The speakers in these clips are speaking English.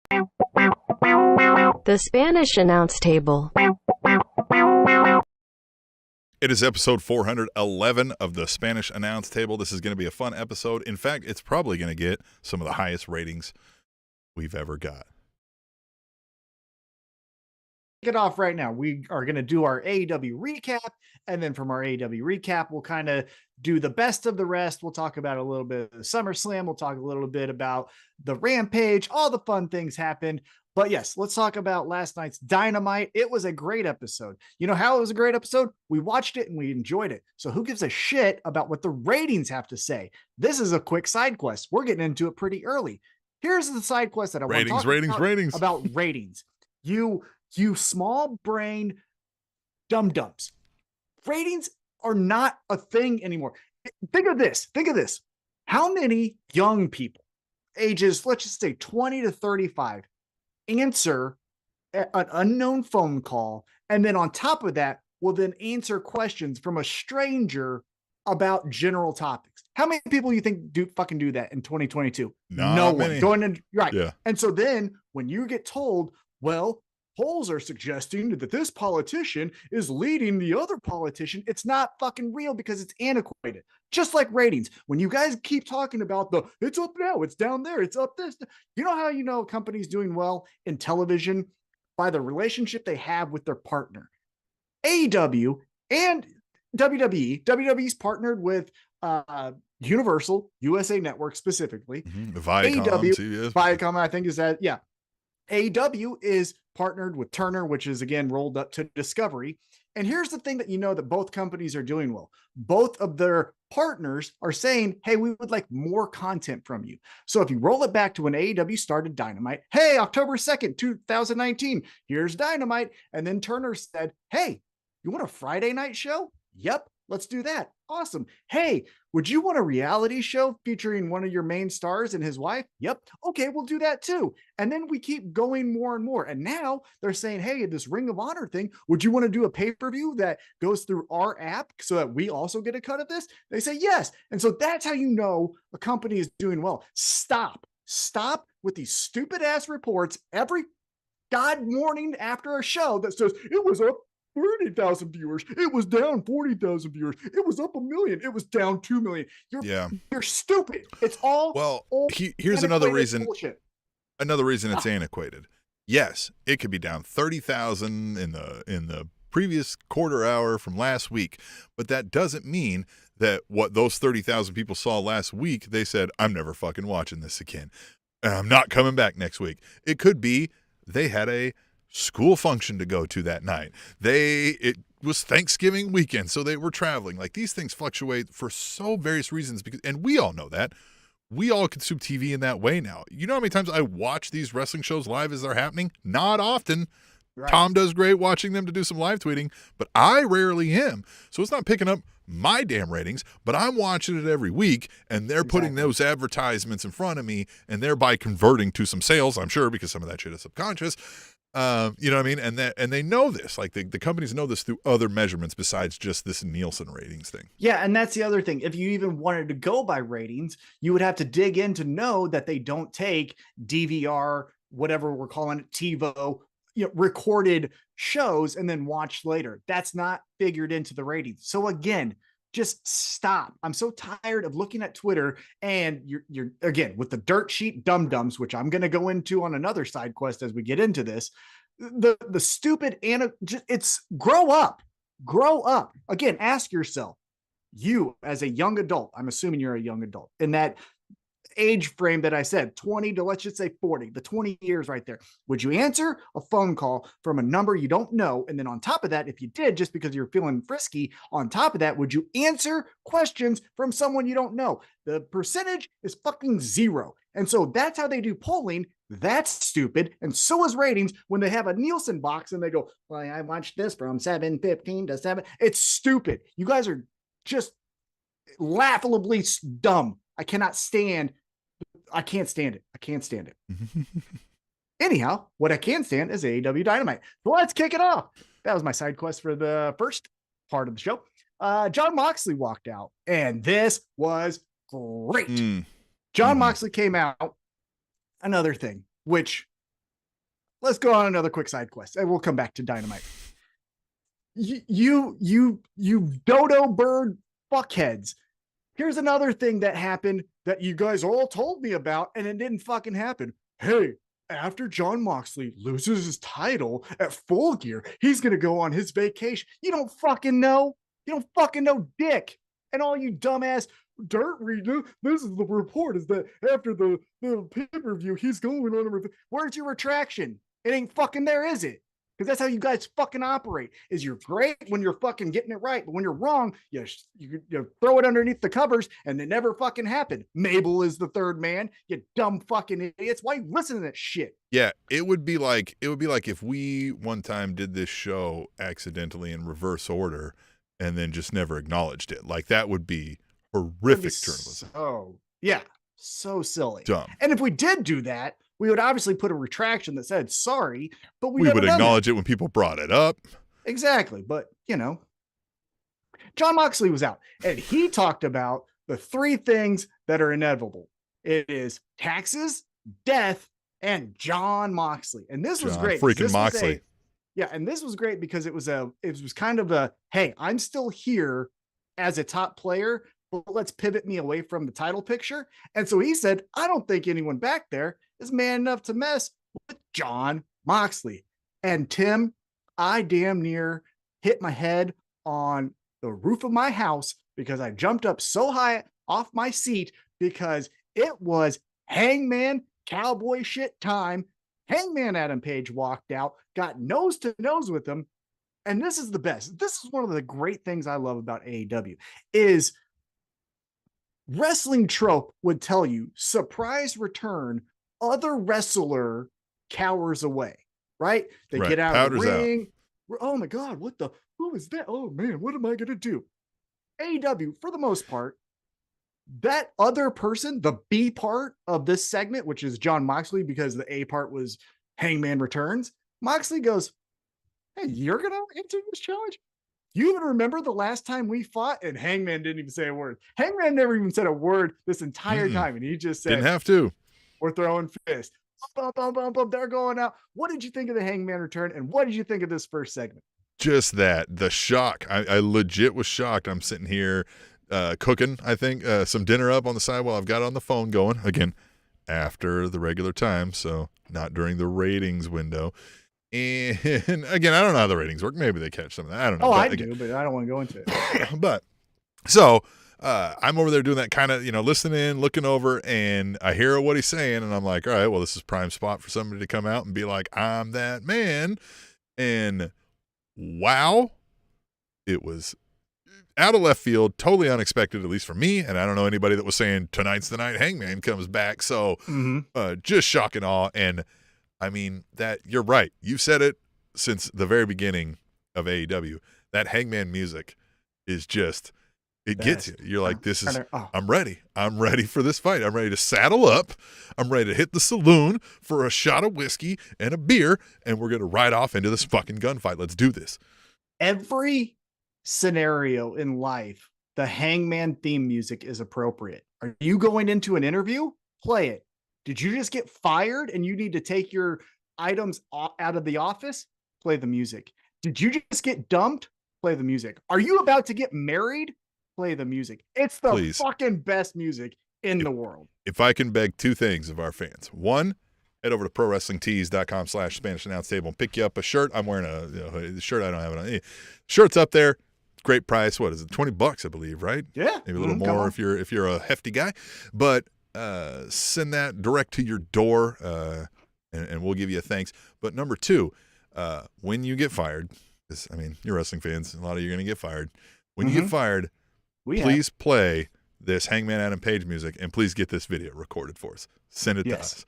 The Spanish Announce Table. It is episode 411 of the Spanish Announce Table. This is going to be a fun episode. In fact, it's probably going to get some of the highest ratings we've ever got. Kick it off right now. We are going to do our AEW recap, and then from our AEW recap, we'll kind of do the best of the rest. We'll talk about a little bit of the SummerSlam. We'll talk a little bit about the Rampage. All the fun things happened. But yes, let's talk about last night's Dynamite. It was a great episode. You know how it was a great episode? We watched it and we enjoyed it. So who gives a shit about what the ratings have to say? This is a quick side quest. We're getting into it pretty early. Here's the side quest that I want to talk about ratings. You small-brained dum-dums. Ratings are not a thing anymore. Think of this. How many young people, ages, let's just say 20 to 35, answer an unknown phone call, and then on top of that, will then answer questions from a stranger about general topics? How many people you think do that in 2022? No one. Going in, right. Yeah. And so then when you get told, well, polls are suggesting that this politician is leading the other politician, it's not fucking real because it's antiquated. Just like ratings. When you guys keep talking about it's up now, it's down there, it's up this. You know how you know a company's doing well in television? By the relationship they have with their partner. AEW and WWE. WWE's partnered with Universal, USA Network specifically. Viacom, AEW, CBS. Viacom, I think is that, yeah. AEW is partnered with Turner, which is again rolled up to Discovery. And here's the thing that you know that both companies are doing well. Both of their partners are saying, hey, we would like more content from you. So if you roll it back to when AEW started Dynamite, hey, October 2nd, 2019, here's Dynamite. And then Turner said, hey, you want a Friday night show? Yep, let's do that. Awesome. Hey, would you want a reality show featuring one of your main stars and his wife? Yep. Okay, we'll do that too. And then we keep going more and more. And now they're saying, hey, this Ring of Honor thing, would you want to do a pay-per-view that goes through our app so that we also get a cut of this? They say yes. And so that's how you know a company is doing well. Stop with these stupid ass reports every God morning after a show that says it was up 30,000 viewers. It was down 40,000 viewers. It was up 1 million. It was down 2 million. You're stupid. It's all here's another reason. Bullshit. Another reason it's antiquated. Yes, it could be down 30,000 in the previous quarter hour from last week, but that doesn't mean that what those 30,000 people saw last week, they said, I'm never fucking watching this again. I'm not coming back next week. It could be they had a school function to go to that night. It was Thanksgiving weekend, so they were traveling. Like, these things fluctuate for so various reasons, and we all know that. We all consume TV in that way now. You know how many times I watch these wrestling shows live as they're happening? Not often. Right. Tom does great watching them to do some live tweeting, but I rarely am. So it's not picking up my damn ratings, but I'm watching it every week, and they're putting those advertisements in front of me, and thereby converting to some sales, I'm sure, because some of that shit is subconscious. You know what I mean? And they know this. Like, the companies know this through other measurements besides just this Nielsen ratings thing. Yeah, and that's the other thing. If you even wanted to go by ratings, you would have to dig in to know that they don't take DVR, whatever we're calling it, TiVo, recorded shows and then watch later. That's not figured into the ratings. So again, just stop. I'm so tired of looking at Twitter and you're again with the dirt sheet dum-dums, which I'm going to go into on another side quest as we get into this. The stupid it's grow up. Again, ask yourself, you as a young adult, I'm assuming you're a young adult in that age frame that I said, 20 to let's just say 40, the 20 years right there. Would you answer a phone call from a number you don't know? And then on top of that, if you did, just because you're feeling frisky, on top of that, would you answer questions from someone you don't know? The percentage is fucking zero. And so that's how they do polling. That's stupid. And so is ratings when they have a Nielsen box and they go, well, I watched this from 7:15 to 7. It's stupid. You guys are just laughably dumb. I can't stand it. Anyhow, what I can stand is AEW Dynamite. So let's kick it off. That was my side quest for the first part of the show. John Moxley walked out, and this was great. John Moxley came out. Another thing, which let's go on another quick side quest, and we'll come back to Dynamite. You dodo bird fuckheads. Here's another thing that happened that you guys all told me about, and it didn't fucking happen. Hey, after Jon Moxley loses his title at Full Gear, he's going to go on his vacation. You don't fucking know. You don't fucking know dick. And all you dumbass dirt reader, this is the report, is that after the pay-per-view, he's going on. Where's your retraction? It ain't fucking there, is it? Because that's how you guys fucking operate. Is you're great when you're fucking getting it right, but when you're wrong, you throw it underneath the covers, and it never fucking happened. Mabel is the third man. You dumb fucking idiots. Why you listen to that shit? Yeah, it would be like if we one time did this show accidentally in reverse order, and then just never acknowledged it. Like that would be horrific journalism. Oh yeah, so silly. Dumb. And if we did do that, we would obviously put a retraction that said sorry, but we would acknowledge it when people brought it up. Exactly. But, Jon Moxley was out, and he talked about the three things that are inevitable. It is taxes, death, and Jon Moxley. And this was great. Freaking Moxley. And this was great because it was kind of a, hey, I'm still here as a top player, but let's pivot me away from the title picture. And so he said, I don't think anyone back there is man enough to mess with Jon Moxley. And Tim, I damn near hit my head on the roof of my house because I jumped up so high off my seat because it was Hangman cowboy shit time. Hangman Adam Page walked out, got nose to nose with him. And this is the best. This is one of the great things I love about AEW is wrestling trope would tell you surprise return, other wrestler cowers away, right? They get out of the ring. Oh my God, who is that? Oh man, what am I going to do? AEW, for the most part, that other person, the B part of this segment, which is Jon Moxley, because the A part was Hangman returns, Moxley goes, hey, you're going to enter this challenge? You even remember the last time we fought? And Hangman didn't even say a word. Hangman never even said a word this entire time. And he just said, didn't have to. We're throwing fists. They're going out. What did you think of the Hangman return? And what did you think of this first segment? Just that, the shock. I legit was shocked. I'm sitting here cooking, I think, some dinner up on the side while I've got it on the phone going. Again, after the regular time, so not during the ratings window. And again, I don't know how the ratings work. Maybe they catch some of that. I don't know. Oh, I do, but I don't want to go into it. But so I'm over there doing that kind of, listening, looking over, and I hear what he's saying, and I'm like, all right, well, this is prime spot for somebody to come out and be like, I'm that man. And wow, it was out of left field, totally unexpected, at least for me. And I don't know anybody that was saying tonight's the night Hangman comes back. So just shock and awe. And I mean, that you're right. You've said it since the very beginning of AEW. That Hangman music is just, it gets you. You're like, I'm ready. I'm ready for this fight. I'm ready to saddle up. I'm ready to hit the saloon for a shot of whiskey and a beer, and we're going to ride off into this fucking gunfight. Let's do this. Every scenario in life, the Hangman theme music is appropriate. Are you going into an interview? Play it. Did you just get fired and you need to take your items out of the office? Play the music. Did you just get dumped? Play the music. Are you about to get married? Play the music. It's the fucking best music in the world. If I can beg two things of our fans. One, head over to prowrestlingtees.com/Spanish Announce Table and pick you up a shirt. I'm wearing a shirt. I don't have it on. Shirt's up there. Great price. What is it? $20, I believe, right? Yeah. Maybe a little more if you're a hefty guy. But send that direct to your door, and we'll give you a thanks. But number two, when you get fired, because, I mean, you're wrestling fans, a lot of you are going to get fired. When you get fired, please play this Hangman Adam Page music, and please get this video recorded for us. Send it to us.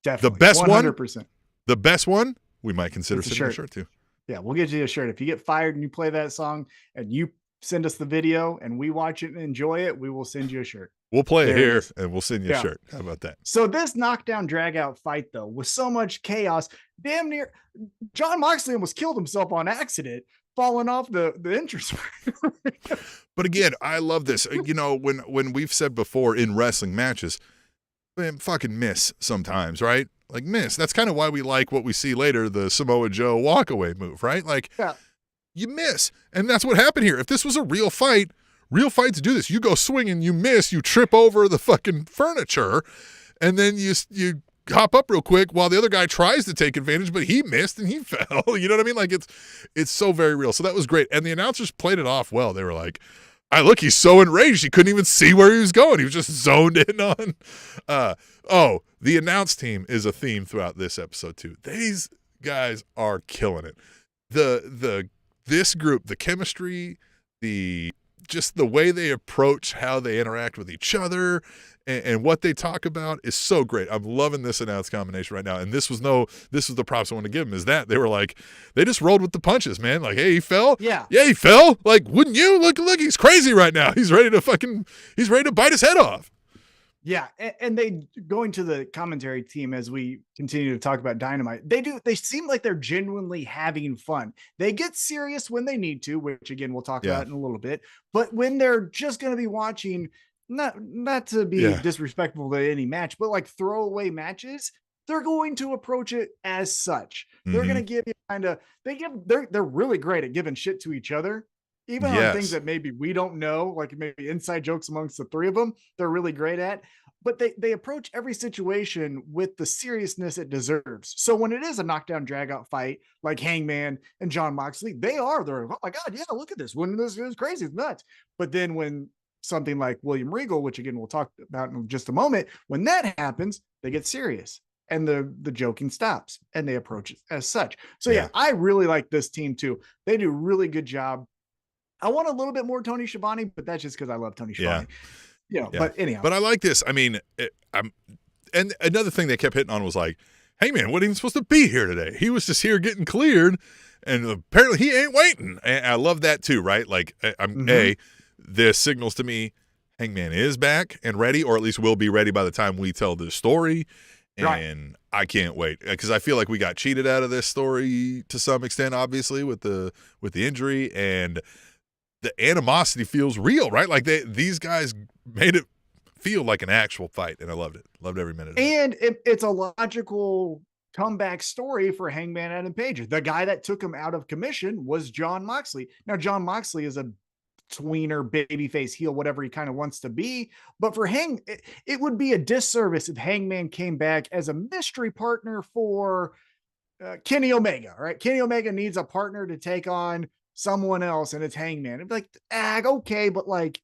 Definitely. The best 100%. one, the best one, we might consider sending a shirt to. Yeah, we'll get you a shirt. If you get fired and you play that song and you send us the video and we watch it and enjoy it, we will send you a shirt. We'll play it here and we'll send you a shirt. How about that? So this knockdown drag out fight, though, with so much chaos, damn near Jon Moxley almost killed himself on accident, falling off the entrance. But again, I love this. When we've said before in wrestling matches, man, fucking miss sometimes, right? Like miss. That's kind of why we like what we see later, the Samoa Joe walkaway move, right? Like you miss. And that's what happened here. If this was a real fight, real fights do this. You go swinging, you miss, you trip over the fucking furniture, and then you hop up real quick while the other guy tries to take advantage, but he missed and he fell. You know what I mean? Like it's so very real. So that was great. And the announcers played it off well. They were like, look, he's so enraged he couldn't even see where he was going. He was just zoned in on. The announce team is a theme throughout this episode too. These guys are killing it. This group, the chemistry, just the way they approach how they interact with each other and what they talk about is so great. I'm loving this announce combination right now. And this was the props I want to give them is that they were like, they just rolled with the punches, man. Like, hey, he fell. Yeah, he fell. Like, wouldn't you? Look, he's crazy right now. He's ready to bite his head off. Yeah. And they going to the commentary team as we continue to talk about Dynamite. They seem like they're genuinely having fun. They get serious when they need to, which again, we'll talk about in a little bit, but when they're just going to be watching, not to be disrespectful to any match, but like throwaway matches, they're going to approach it as such. They're going to give you they're really great at giving shit to each other, even on things that maybe we don't know, like maybe inside jokes amongst the three of them, they're really great at, but they approach every situation with the seriousness it deserves. So when it is a knockdown drag out fight, like Hangman and Jon Moxley, they're, oh my God, yeah, look at this. When this is crazy, it's nuts. But then when something like William Regal, which again, we'll talk about in just a moment, when that happens, they get serious and the joking stops and they approach it as such. So I really like this team too. They do a really good job. I want a little bit more Tony Schiavone, but that's just because I love Tony Schiavone. But anyhow. But I like this. I mean, and another thing they kept hitting on was like, hey man, wasn't even supposed to be here today. He was just here getting cleared, and apparently he ain't waiting. And I love that too, right? Like, this signals to me Hangman is back and ready, or at least will be ready by the time we tell this story. And I can't wait because I feel like we got cheated out of this story to some extent, obviously with the injury, and the animosity feels real, right? Like these guys made it feel like an actual fight, and I loved it. Loved every minute of it. And it's a logical comeback story for Hangman Adam Page. The guy that took him out of commission was Jon Moxley. Now, Jon Moxley is a tweener, babyface, heel, whatever he kind of wants to be. But for it would be a disservice if Hangman came back as a mystery partner for Kenny Omega, right? Kenny Omega needs a partner to take on someone else, and it's Hangman. It'd be like, okay, but like,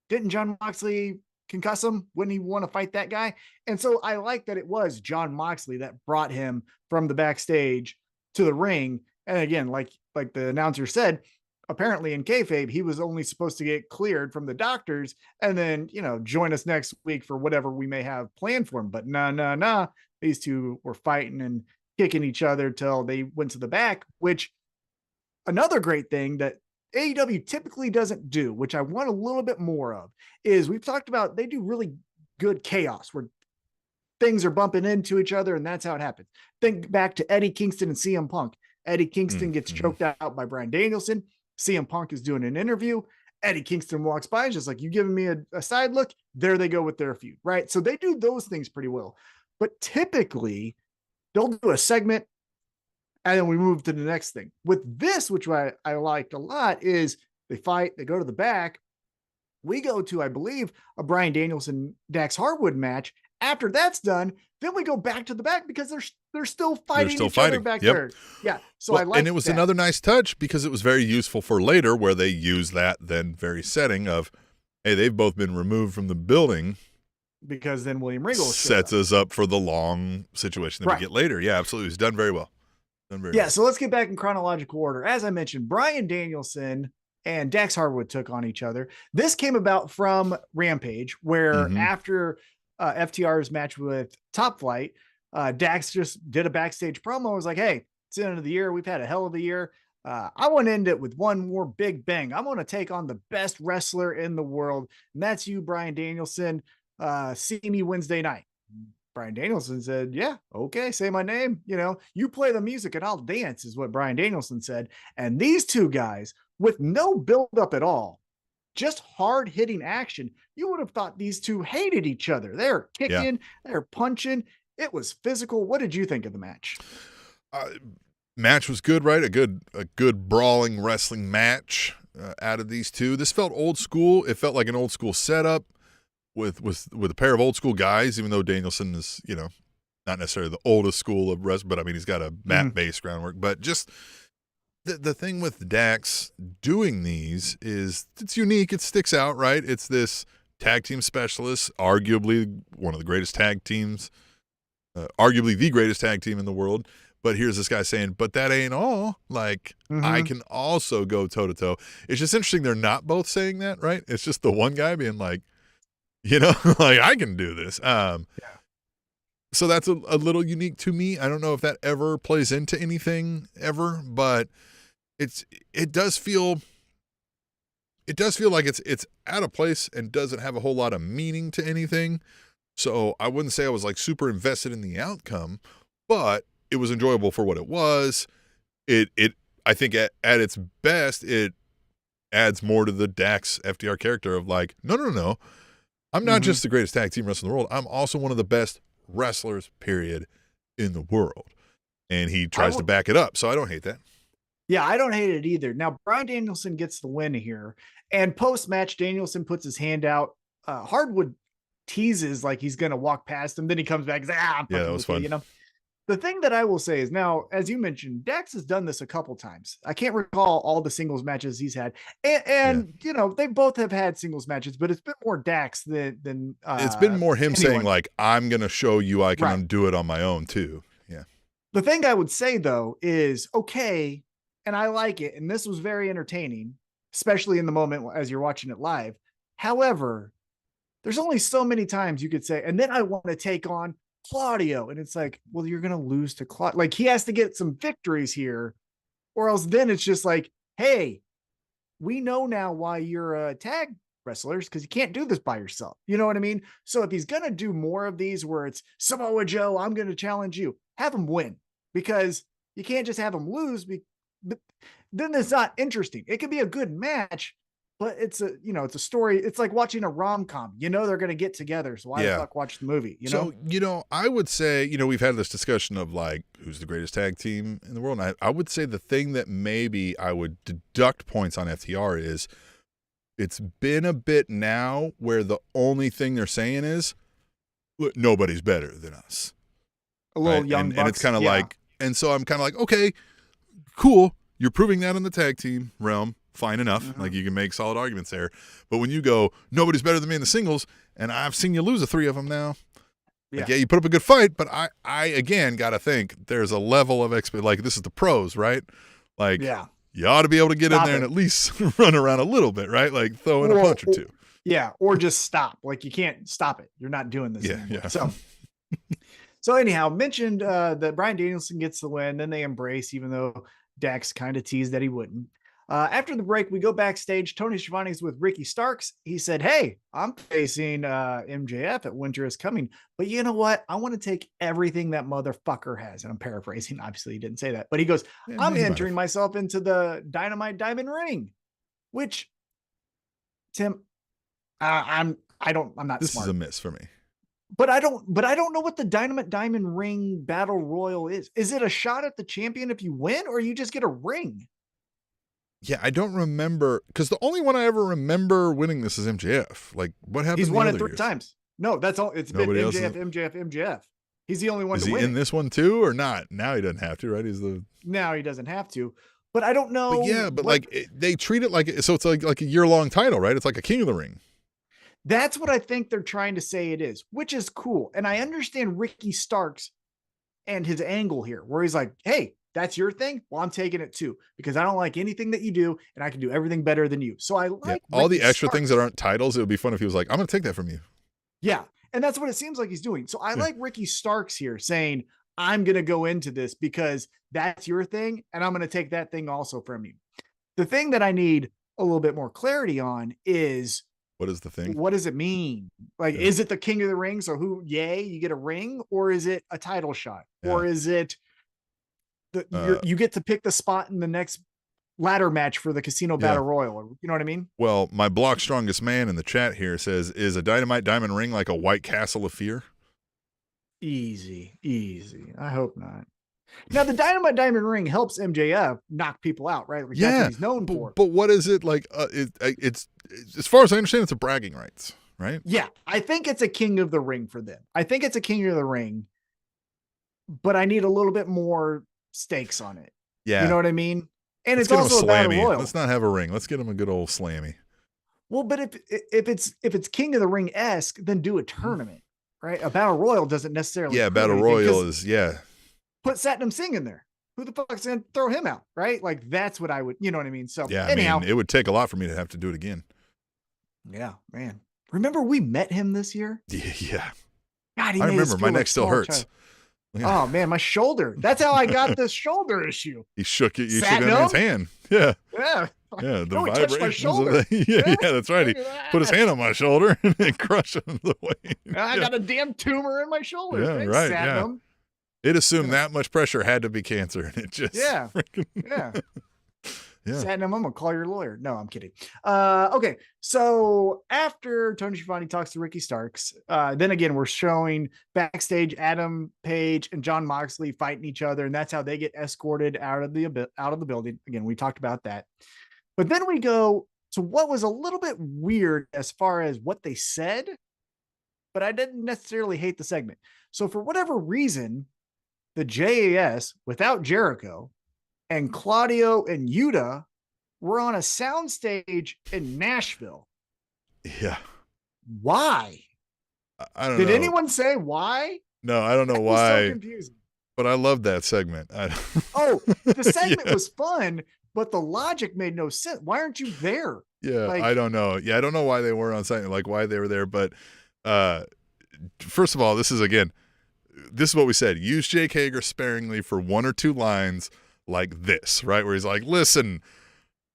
didn't Jon Moxley concuss him? Wouldn't he want to fight that guy? And so I like that it was Jon Moxley that brought him from the backstage to the ring. And again, like the announcer said, apparently in kayfabe, he was only supposed to get cleared from the doctors and then, join us next week for whatever we may have planned for him. But nah. These two were fighting and kicking each other till they went to the back, which another great thing that AEW typically doesn't do, which I want a little bit more of, is we've talked about they do really good chaos where things are bumping into each other and that's how it happens. Think back to Eddie Kingston and CM Punk. Eddie Kingston gets choked out by Bryan Danielson. CM Punk is doing an interview. Eddie Kingston walks by, just like, you giving me a side look. There they go with their feud, right? So they do those things pretty well. But typically, they'll do a segment, and then we move to the next thing. With this, which I liked a lot, is they fight, they go to the back. We go to, I believe, a Bryan Danielson Dax Harwood match. After that's done, then we go back to the back because they're still fighting each other back there. Yeah. So I like, and it was another nice touch because it was very useful for later, where they use that then very setting of, hey, they've both been removed from the building. Because then William Regal sets us up for the long situation that we get later. Yeah, absolutely. It's done very well. So let's get back in chronological order. As I mentioned, Bryan Danielson and Dax Harwood took on each other. This came about from Rampage, where after FTR's match with Top Flight, Dax just did a backstage promo. It was like, hey, it's the end of the year. We've had a hell of a year. I want to end it with one more big bang. I'm going to take on the best wrestler in the world, and that's you, Bryan Danielson. See me Wednesday night. Bryan Danielson said, yeah, okay, say my name. You play the music and I'll dance, is what Bryan Danielson said. And these two guys, with no build-up at all, just hard-hitting action, you would have thought these two hated each other. They're kicking, they're punching, It was physical. What did you think of the match? Uh, Match was good, right? A good brawling wrestling match out of these two. This felt old school. It felt like an old school setup with a pair of old school guys, even though Danielson is, not necessarily the oldest school of wrestling, but I mean, he's got a mat-based groundwork. But just the thing with Dax doing these is it's unique. It sticks out, right? It's this tag team specialist, arguably one of the greatest tag teams, arguably the greatest tag team in the world. But here's this guy saying, but that ain't all. Like, I can also go toe-to-toe. It's just interesting they're not both saying that, right? It's just the one guy being like, like, I can do this. So that's a little unique to me. I don't know if that ever plays into anything ever, but it does feel like it's out of place and doesn't have a whole lot of meaning to anything. So I wouldn't say I was like super invested in the outcome, but it was enjoyable for what it was. I think at its best, it adds more to the Dax FTR character of like, no. I'm not just the greatest tag team wrestler in the world. I'm also one of the best wrestlers, period, in the world. And he tries to back it up. So I don't hate that. Yeah, I don't hate it either. Now, Bryan Danielson gets the win here. And post-match, Danielson puts his hand out. Hardwood teases like he's going to walk past him. Then he comes back and says, that was fun. The thing that I will say is now, as you mentioned, Dax has done this a couple times. I can't recall all the singles matches he's had. And they both have had singles matches, but it's been more Dax than it's been more him saying like, I'm going to show you I can undo it on my own too. Yeah. The thing I would say though is okay. And I like it. And this was very entertaining, especially in the moment as you're watching it live. However, there's only so many times you could say, and then I want to take on Claudio. And it's like, well, you're going to lose to Claudio. Like he has to get some victories here or else then it's just like, hey, we know now why you're a tag wrestlers because you can't do this by yourself. You know what I mean? So if he's going to do more of these where it's Samoa Joe, I'm going to challenge you, have him win because you can't just have him lose. But then it's not interesting. It could be a good match, but it's a story. It's like watching a rom-com, they're going to get together. So why the fuck watch the movie? So, I would say, we've had this discussion of like, who's the greatest tag team in the world. And I would say the thing that maybe I would deduct points on FTR is it's been a bit now where the only thing they're saying is nobody's better than us. A little young and it's kind of like, and so I'm kind of like, okay, cool. You're proving that in the tag team realm. Fine enough. Like you can make solid arguments there. But when you go, nobody's better than me in the singles, and I've seen you lose 3 of them now. Like, you put up a good fight, but I again got to think there's a level of like this is the pros, right? Like, you ought to be able to get in there and at least run around a little bit, right? Like throw in a punch or two. Yeah, or just stop. Like you can't stop it. You're not doing this anymore. Yeah. So anyhow, mentioned that Bryan Danielson gets the win, then they embrace, even though Dax kind of teased that he wouldn't. After the break, we go backstage. Tony Schiavone's with Ricky Starks. He said, hey, I'm facing MJF at Winter is Coming. But you know what? I want to take everything that motherfucker has. And I'm paraphrasing. Obviously, he didn't say that. But he goes, I'm entering myself into the Dynamite Diamond Ring. Which, Tim, I'm not this smart. Is a miss for me. But I don't know what the Dynamite Diamond Ring Battle Royal is. Is it a shot at the champion if you win, or you just get a ring? Yeah, I don't remember because the only one I ever remember winning this is MJF. Like, what happened? He's won it 3 times. No, that's all. It's been MJF. He's the only one to win. Is he in this one too, or not? Now he doesn't have to, right? Now he doesn't have to. But I don't know. But they treat it like so. It's like a year-long title, right? It's like a King of the Ring. That's what I think they're trying to say it is, which is cool. And I understand Ricky Starks and his angle here, where he's like, hey, that's your thing. Well, I'm taking it too, because I don't like anything that you do and I can do everything better than you. So I like all the extra things that aren't titles. It would be fun if he was like, I'm going to take that from you. Yeah. And that's what it seems like he's doing. So I like Ricky Starks here saying, I'm going to go into this because that's your thing. And I'm going to take that thing also from you. The thing that I need a little bit more clarity on is, what is the thing? What does it mean? Like, is it the King of the Ring? So you get a ring, or is it a title shot? Or is it you get to pick the spot in the next ladder match for the Casino Battle Royal? Or, you know what I mean? Well, my block strongest man in the chat here says, is a Dynamite Diamond Ring like a White Castle of Fear? Easy. I hope not. Now, the Dynamite Diamond Ring helps MJF knock people out, right? Like, that's what he's known for. But what is it like? It's as far as I understand, it's a bragging rights, right? Yeah, I think it's a King of the Ring for them. I think it's a King of the Ring, but I need a little bit more stakes on it. Yeah, you know what I mean. And Let's it's also a battle royal. Let's not have a ring. Let's get him a good old slammy. Well, but if it's King of the Ring-esque, then do a tournament, right? A battle royal doesn't necessarily. Yeah, battle royal is Put Satnam Singh in there. Who the fuck's gonna throw him out, right? Like, that's what I would, you know what I mean? So yeah, anyhow, I mean, it would take a lot for me to have to do it again. Yeah, man. Remember we met him this year? Yeah. God, I remember. My neck still hurts. Yeah. Oh man, my shoulder. That's how I got this shoulder issue. He shook it. You shook that man's hand. Yeah. Yeah. Yeah. The my shoulder. Yeah, that's right. He put his hand on my shoulder and then crushed him the way. I got a damn tumor in my shoulder. Yeah, Thanks, right. Satnam. Yeah. It assumed that much pressure had to be cancer, and it just yeah. Yeah. Satnam, I'm gonna call your lawyer. No, I'm kidding. Okay, so after Tony Schiavone talks to Ricky Starks, then again we're showing backstage Adam Page and John Moxley fighting each other, and that's how they get escorted out of the building. Again, we talked about that, but then we go to what was a little bit weird as far as what they said, but I didn't necessarily hate the segment. So for whatever reason, the JAS without Jericho and Claudio and Yuta were on a soundstage in Nashville. Yeah. Why? I don't know. Did anyone say why? No, I don't know why. So confusing. But I loved that segment. The segment was fun, but the logic made no sense. Why aren't you there? Yeah, I don't know. Yeah, I don't know why they were on site, like why they were there. But first of all, this is what we said. Use Jake Hager sparingly for one or two lines like this, right? Where he's like, listen,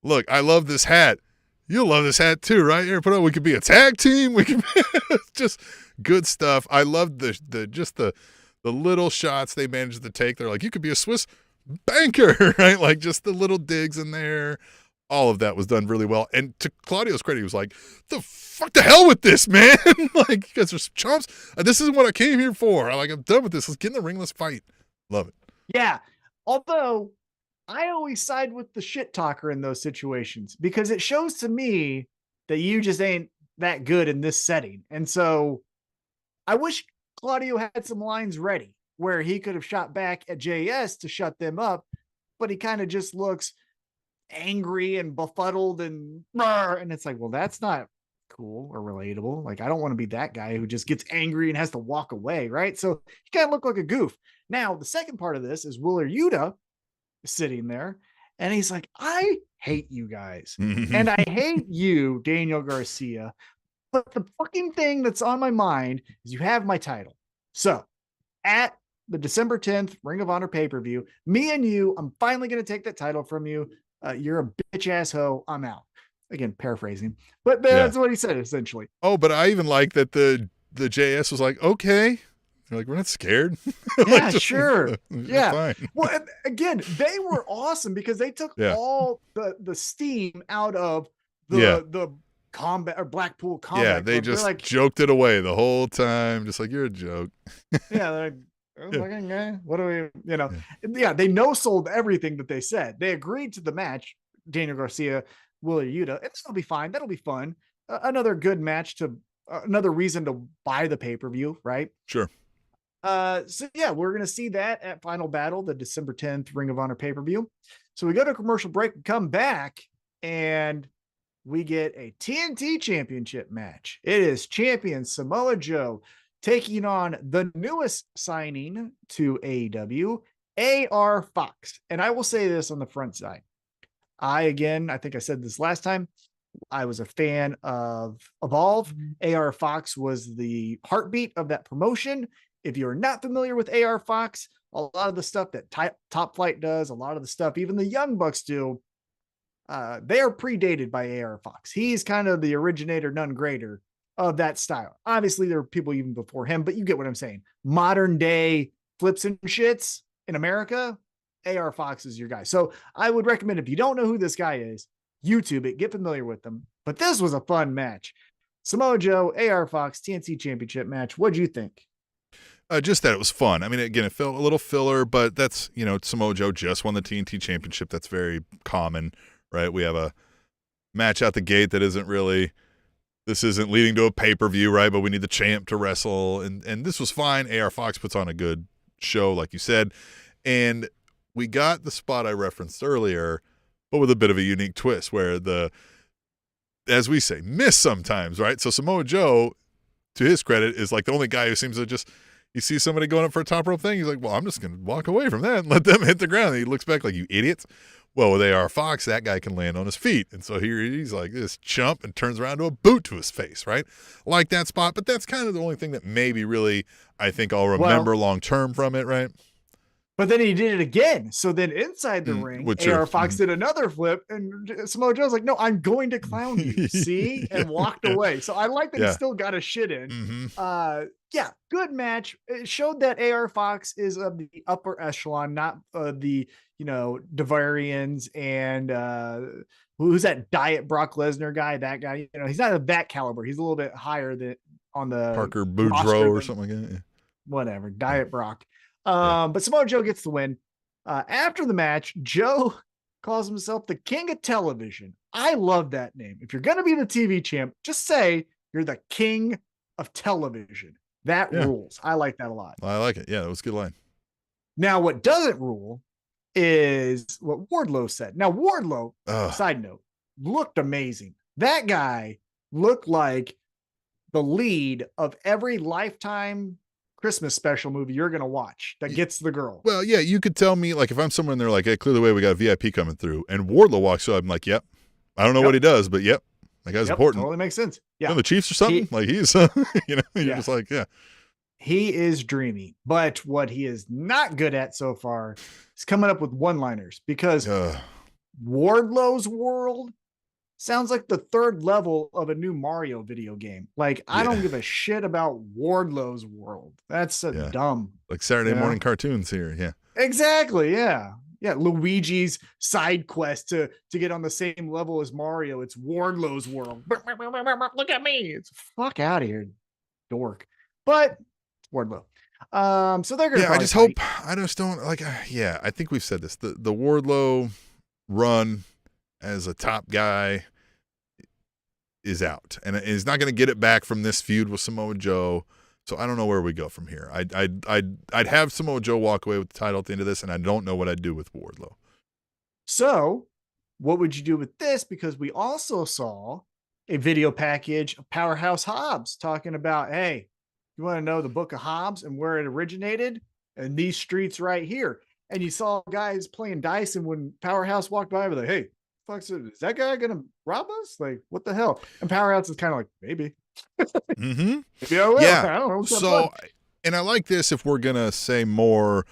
look, I love this hat. You'll love this hat too, right? Here, put on. We could be a tag team. We could just good stuff. I love the little shots they managed to take. They're like, you could be a Swiss banker, right? Like just the little digs in there. All of that was done really well. And to Claudio's credit, he was like, the hell with this, man. Like, you guys are some chumps. This isn't what I came here for. I'm done with this. Let's get in the ring. Let's fight. Love it. Yeah. Although I always side with the shit talker in those situations because it shows to me that you just ain't that good in this setting. And so I wish Claudio had some lines ready where he could have shot back at JS to shut them up, but he kind of just looks angry and befuddled and it's like, well, that's not cool or relatable. Like, I don't want to be that guy who just gets angry and has to walk away, right? So he kind of looked like a goof. Now, the second part of this is Wheeler Yuta sitting there, and he's like, I hate you guys, and I hate you, Daniel Garcia. But the fucking thing that's on my mind is you have my title. So at the December 10th Ring of Honor pay-per-view, me and you, I'm finally going to take that title from you. You're a bitch ass hoe. I'm out. Again, paraphrasing, but that's what he said essentially. Oh, but I even like that the JS was like, okay. They're like, we're not scared. Yeah, like, sure. Yeah. Fine. Well, again, they were awesome because they took all the steam out of the combat or Blackpool combat. Yeah, they just joked it away the whole time, just like, you're a joke. Yeah, they're like, what do we, they no-sold everything that they said. They agreed to the match, Daniel Garcia, Wheeler Yuta, and that'll be fine. That'll be fun. Another good match another reason to buy the pay-per-view, right? Sure. So yeah, we're going to see that at Final Battle, the December 10th Ring of Honor pay-per-view. So we go to a commercial break, come back, and we get a TNT championship match. It is champion Samoa Joe taking on the newest signing to AEW, AR Fox. And I will say this on the front side. I think I said this last time, I was a fan of Evolve. AR Fox was the heartbeat of that promotion. If you're not familiar with AR Fox, a lot of the stuff that Top Flight does, a lot of the stuff even the Young Bucks do, they are predated by AR Fox. He's kind of the originator, none greater of that style. Obviously, there are people even before him, but you get what I'm saying. Modern day flips and shits in America, AR Fox is your guy. So I would recommend, if you don't know who this guy is, YouTube it, get familiar with them. But this was a fun match. Samoa Joe, AR Fox, TNT Championship match. What'd you think? Just that it was fun. I mean, again, it felt a little filler, but that's, Samoa Joe just won the TNT Championship. That's very common, right? We have a match out the gate that this isn't leading to a pay-per-view, right? But we need the champ to wrestle. And this was fine. AR Fox puts on a good show, like you said. And we got the spot I referenced earlier, but with a bit of a unique twist where as we say, miss sometimes, right? So Samoa Joe, to his credit, is like the only guy who seems to just, you see somebody going up for a top rope thing, he's like, well, I'm just going to walk away from that and let them hit the ground. And he looks back like, you idiots. Well, with AR Fox, that guy can land on his feet. And so here he's like this chump and turns around to a boot to his face, right? Like that spot. But that's kind of the only thing that maybe really I think I'll remember long term from it, right? But then he did it again. So then inside the ring, AR Fox did another flip, and Samoa Joe's like, no, I'm going to clown you. See? And walked away. So I like that he still got a shit in. Good match. It showed that AR Fox is of the upper echelon, not the, Devarians and who's that Diet Brock Lesnar guy? That guy, he's not of that caliber. He's a little bit higher than on the Parker Boudreaux or something like that. Yeah. Whatever. Diet Brock. But Samoa Joe gets the win. After the match, Joe calls himself the King of Television. I love that name. If you're going to be the TV champ, just say you're the King of Television. That rules. I like that a lot. I like it. Yeah, that was a good line. Now, what doesn't rule is what Wardlow said. Now, Wardlow, side note, looked amazing. That guy looked like the lead of every Lifetime Christmas special movie you're going to watch that gets the girl. Well, yeah, you could tell me, like, if I'm somewhere and they're like, hey, clear the way, we got a VIP coming through, and Wardlow walks up, I'm like, yep. I don't know what he does, but yep, that guy's important. Totally makes sense. Yeah. The Chiefs or something? he's, you're just like, yeah. He is dreamy, but what he is not good at so far is coming up with one-liners, because Wardlow's world sounds like the third level of a new Mario video game. Like, I don't give a shit about Wardlow's world. That's dumb. Like Saturday morning cartoons here. Yeah. Exactly. Yeah. Yeah. Luigi's side quest to get on the same level as Mario. It's Wardlow's world. Look at me. It's fuck out of here, dork. But it's Wardlow. So they're going to I just hope, I just don't like, I think we've said this. The Wardlow run as a top guy is out, and he's not going to get it back from this feud with Samoa Joe. So I don't know where we go from here. I'd have Samoa Joe walk away with the title at the end of this, and I don't know what I'd do with Wardlow. So what would you do with this? Because we also saw a video package of Powerhouse Hobbs talking about, hey, you want to know the Book of Hobbs and where it originated? And these streets right here. And you saw guys playing dice, and when Powerhouse walked by, like, hey, fuck, is that guy gonna rob us? Like, what the hell? And Powerhouse is kind of like, maybe. Mm-hmm. Maybe I will. Yeah. I don't know. So, and I like this if we're gonna say more,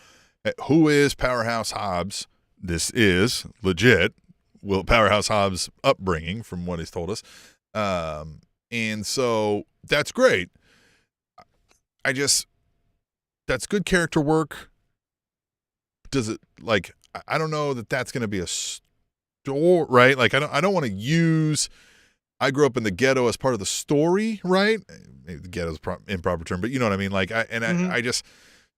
who is Powerhouse Hobbs? This is legit Will Powerhouse Hobbs' upbringing from what he's told us. And so that's great. That's good character work. Does it, like, I don't know that that's going to be a store, right? Like, I don't want to use, I grew up in the ghetto as part of the story, right? Maybe the ghetto is improper term, but you know what I mean? Like, I just,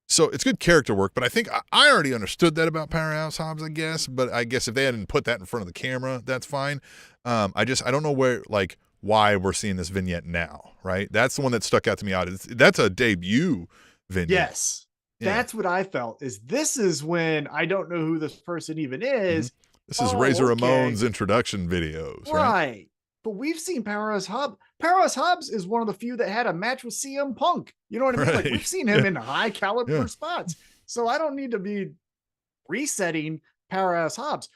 so it's good character work, but I think I already understood that about Powerhouse Hobbs, I guess, but I guess if they hadn't put that in front of the camera, that's fine. I don't know why we're seeing this vignette now, right? That's the one that stuck out to me. That's a debut vignette. Yes. Yeah. That's what I felt. This is when I don't know who this person even is. Mm-hmm. This is Razor Ramon's introduction videos, right? But we've seen Powerhouse Hobbs. Powerhouse Hobbs is one of the few that had a match with CM Punk. You know what I mean? Like, we've seen him in high caliber spots. So I don't need to be resetting Powerhouse Hobbs.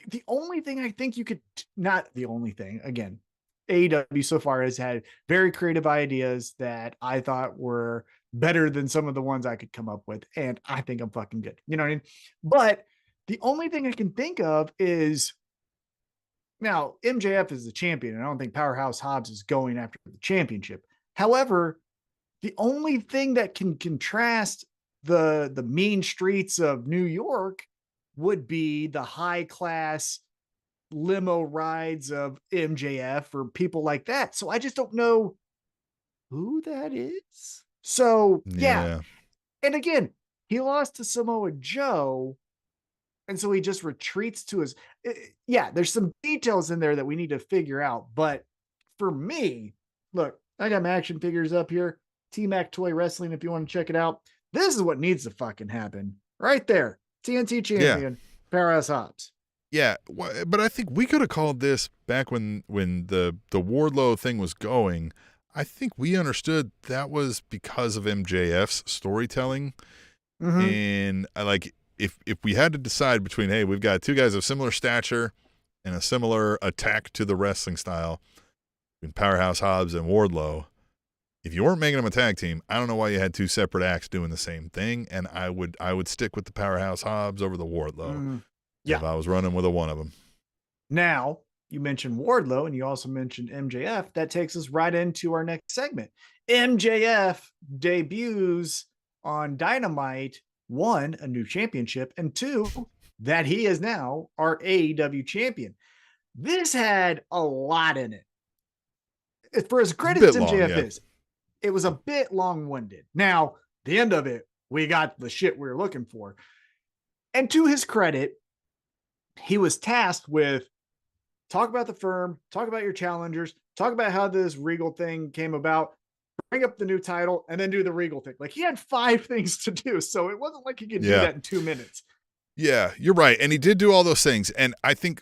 The only thing I think you could, not the only thing, again, AEW so far has had very creative ideas that I thought were better than some of the ones I could come up with. And I think I'm fucking good. You know what I mean? But the only thing I can think of is, now MJF is the champion, and I don't think Powerhouse Hobbs is going after the championship. However, the only thing that can contrast the mean streets of New York would be the high class limo rides of MJF or people like that. So I just don't know who that is. So yeah. And again, he lost to Samoa Joe. And so he just retreats to his, yeah, there's some details in there that we need to figure out. But for me, look, I got my action figures up here. T-Mac Toy Wrestling, if you want to check it out. This is what needs to fucking happen. Right there. TNT champion, Powerhouse Hobbs. Yeah, but I think we could have called this back when the Wardlow thing was going. I think we understood that was because of MJF's storytelling. Mm-hmm. And like if we had to decide between, hey, we've got two guys of similar stature and a similar attack to the wrestling style in Powerhouse Hobbs and Wardlow, if you weren't making them a tag team, I don't know why you had two separate acts doing the same thing. And I would stick with the Powerhouse Hobbs over the Wardlow if I was running with one of them. Now, you mentioned Wardlow and you also mentioned MJF. That takes us right into our next segment. MJF debuts on Dynamite, 1, a new championship, and 2, that he is now our AEW champion. This had a lot in it. For as great as MJF is, it was a bit long-winded. Now, the end of it, we got the shit we were looking for. And to his credit, he was tasked with talk about the firm, talk about your challengers, talk about how this Regal thing came about, bring up the new title, and then do the Regal thing. Like, he had 5 things to do, so it wasn't like he could do that in 2 minutes. Yeah, you're right. And he did do all those things. And I think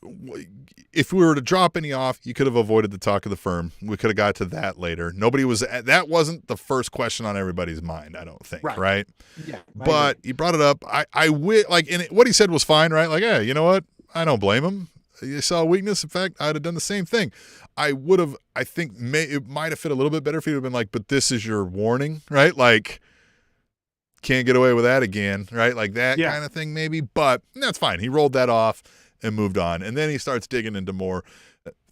if we were to drop any off, you could have avoided the talk of the firm. We could have got to that later. That wasn't the first question on everybody's mind, I don't think, right? Yeah. But he brought it up. What he said was fine, right? Like, hey, you know what? I don't blame him. You saw a weakness. In fact, I'd have done the same thing. I think it might have fit a little bit better if he'd have been like, but this is your warning, right? Like, can't get away with that again, right? Like that kind of thing maybe, but that's fine. He rolled that off and moved on. And then he starts digging into more.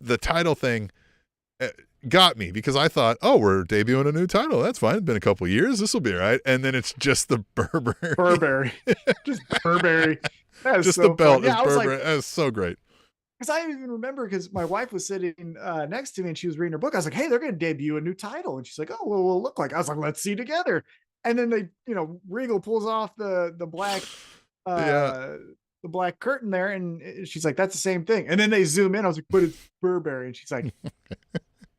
The title thing got me because I thought, oh, we're debuting a new title. That's fine. It's been a couple of years. This will be all right. And then it's just the Burberry. Just Burberry. Just the belt is Burberry. That was so great. Because I even remember because my wife was sitting next to me and she was reading her book. I was like, hey, they're going to debut a new title. And she's like, oh, well, we'll look like. I was like, let's see together. And then they, Regal pulls off the black the black curtain there, and she's like, that's the same thing. And then they zoom in. I was like, but it's Burberry. And she's like,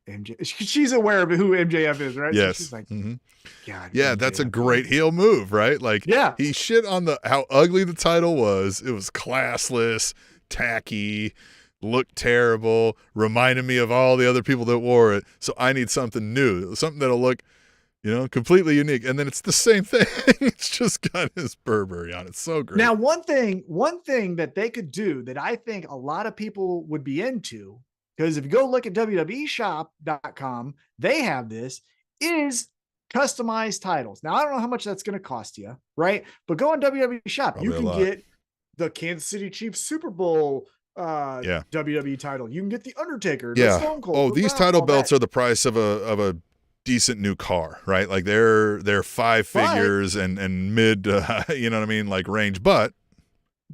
MJ. She's aware of who MJF is, right? Yes. So she's like, God. Yeah, MJF. That's a great heel move, right? Like, he shit on how ugly the title was. It was classless, tacky, looked terrible, reminded me of all the other people that wore it. So I need something new, something that'll look, completely unique. And then it's the same thing. It's just got his Burberry on it. So great. Now, one thing that they could do that I think a lot of people would be into, because if you go look at WWEshop.com, they have this, is customized titles. Now, I don't know how much that's going to cost you, right? But go on WWE Shop. Probably you can get the Kansas City Chiefs Super Bowl WWE title. You can get the Undertaker, the Stone Cold. Oh, these title belts are the price of a decent new car, right? Like they're 5 figures and mid, you know what I mean, like range. But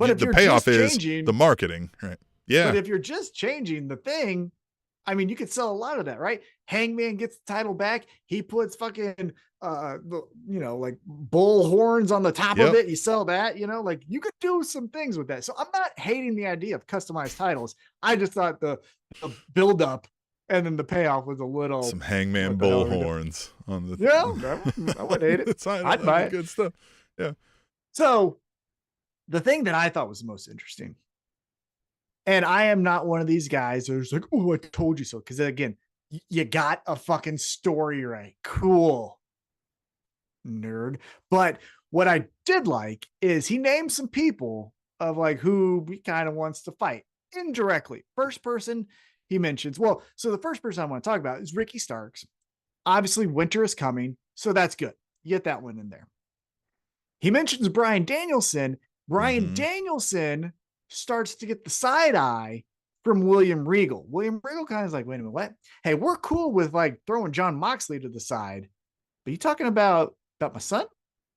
if the payoff is the marketing, right? Yeah. But if you're just changing the thing, I mean, you could sell a lot of that, right? Hangman gets the title back. He puts fucking, like bull horns on the top of it. You sell that, like you could do some things with that. So I'm not hating the idea of customized titles. I just thought the build up and then the payoff was a little. Some Hangman bull horns on the. Yeah, I wouldn't hate it. I'd buy it. Good stuff. Yeah. So the thing that I thought was the most interesting, and I am not one of these guys who's like, oh, I told you so. Because again, you got a fucking story right. Cool. Nerd. But what I did like is he named some people of like who he kind of wants to fight indirectly. First person he mentions. Well, so the first person I want to talk about is Ricky Starks. Obviously, winter is coming. So that's good. You get that one in there. He mentions Bryan Danielson. Bryan Danielson starts to get the side eye from William Regal. William Regal kind of is like, wait a minute, what? Hey, we're cool with like throwing Jon Moxley to the side, but you talking about my son?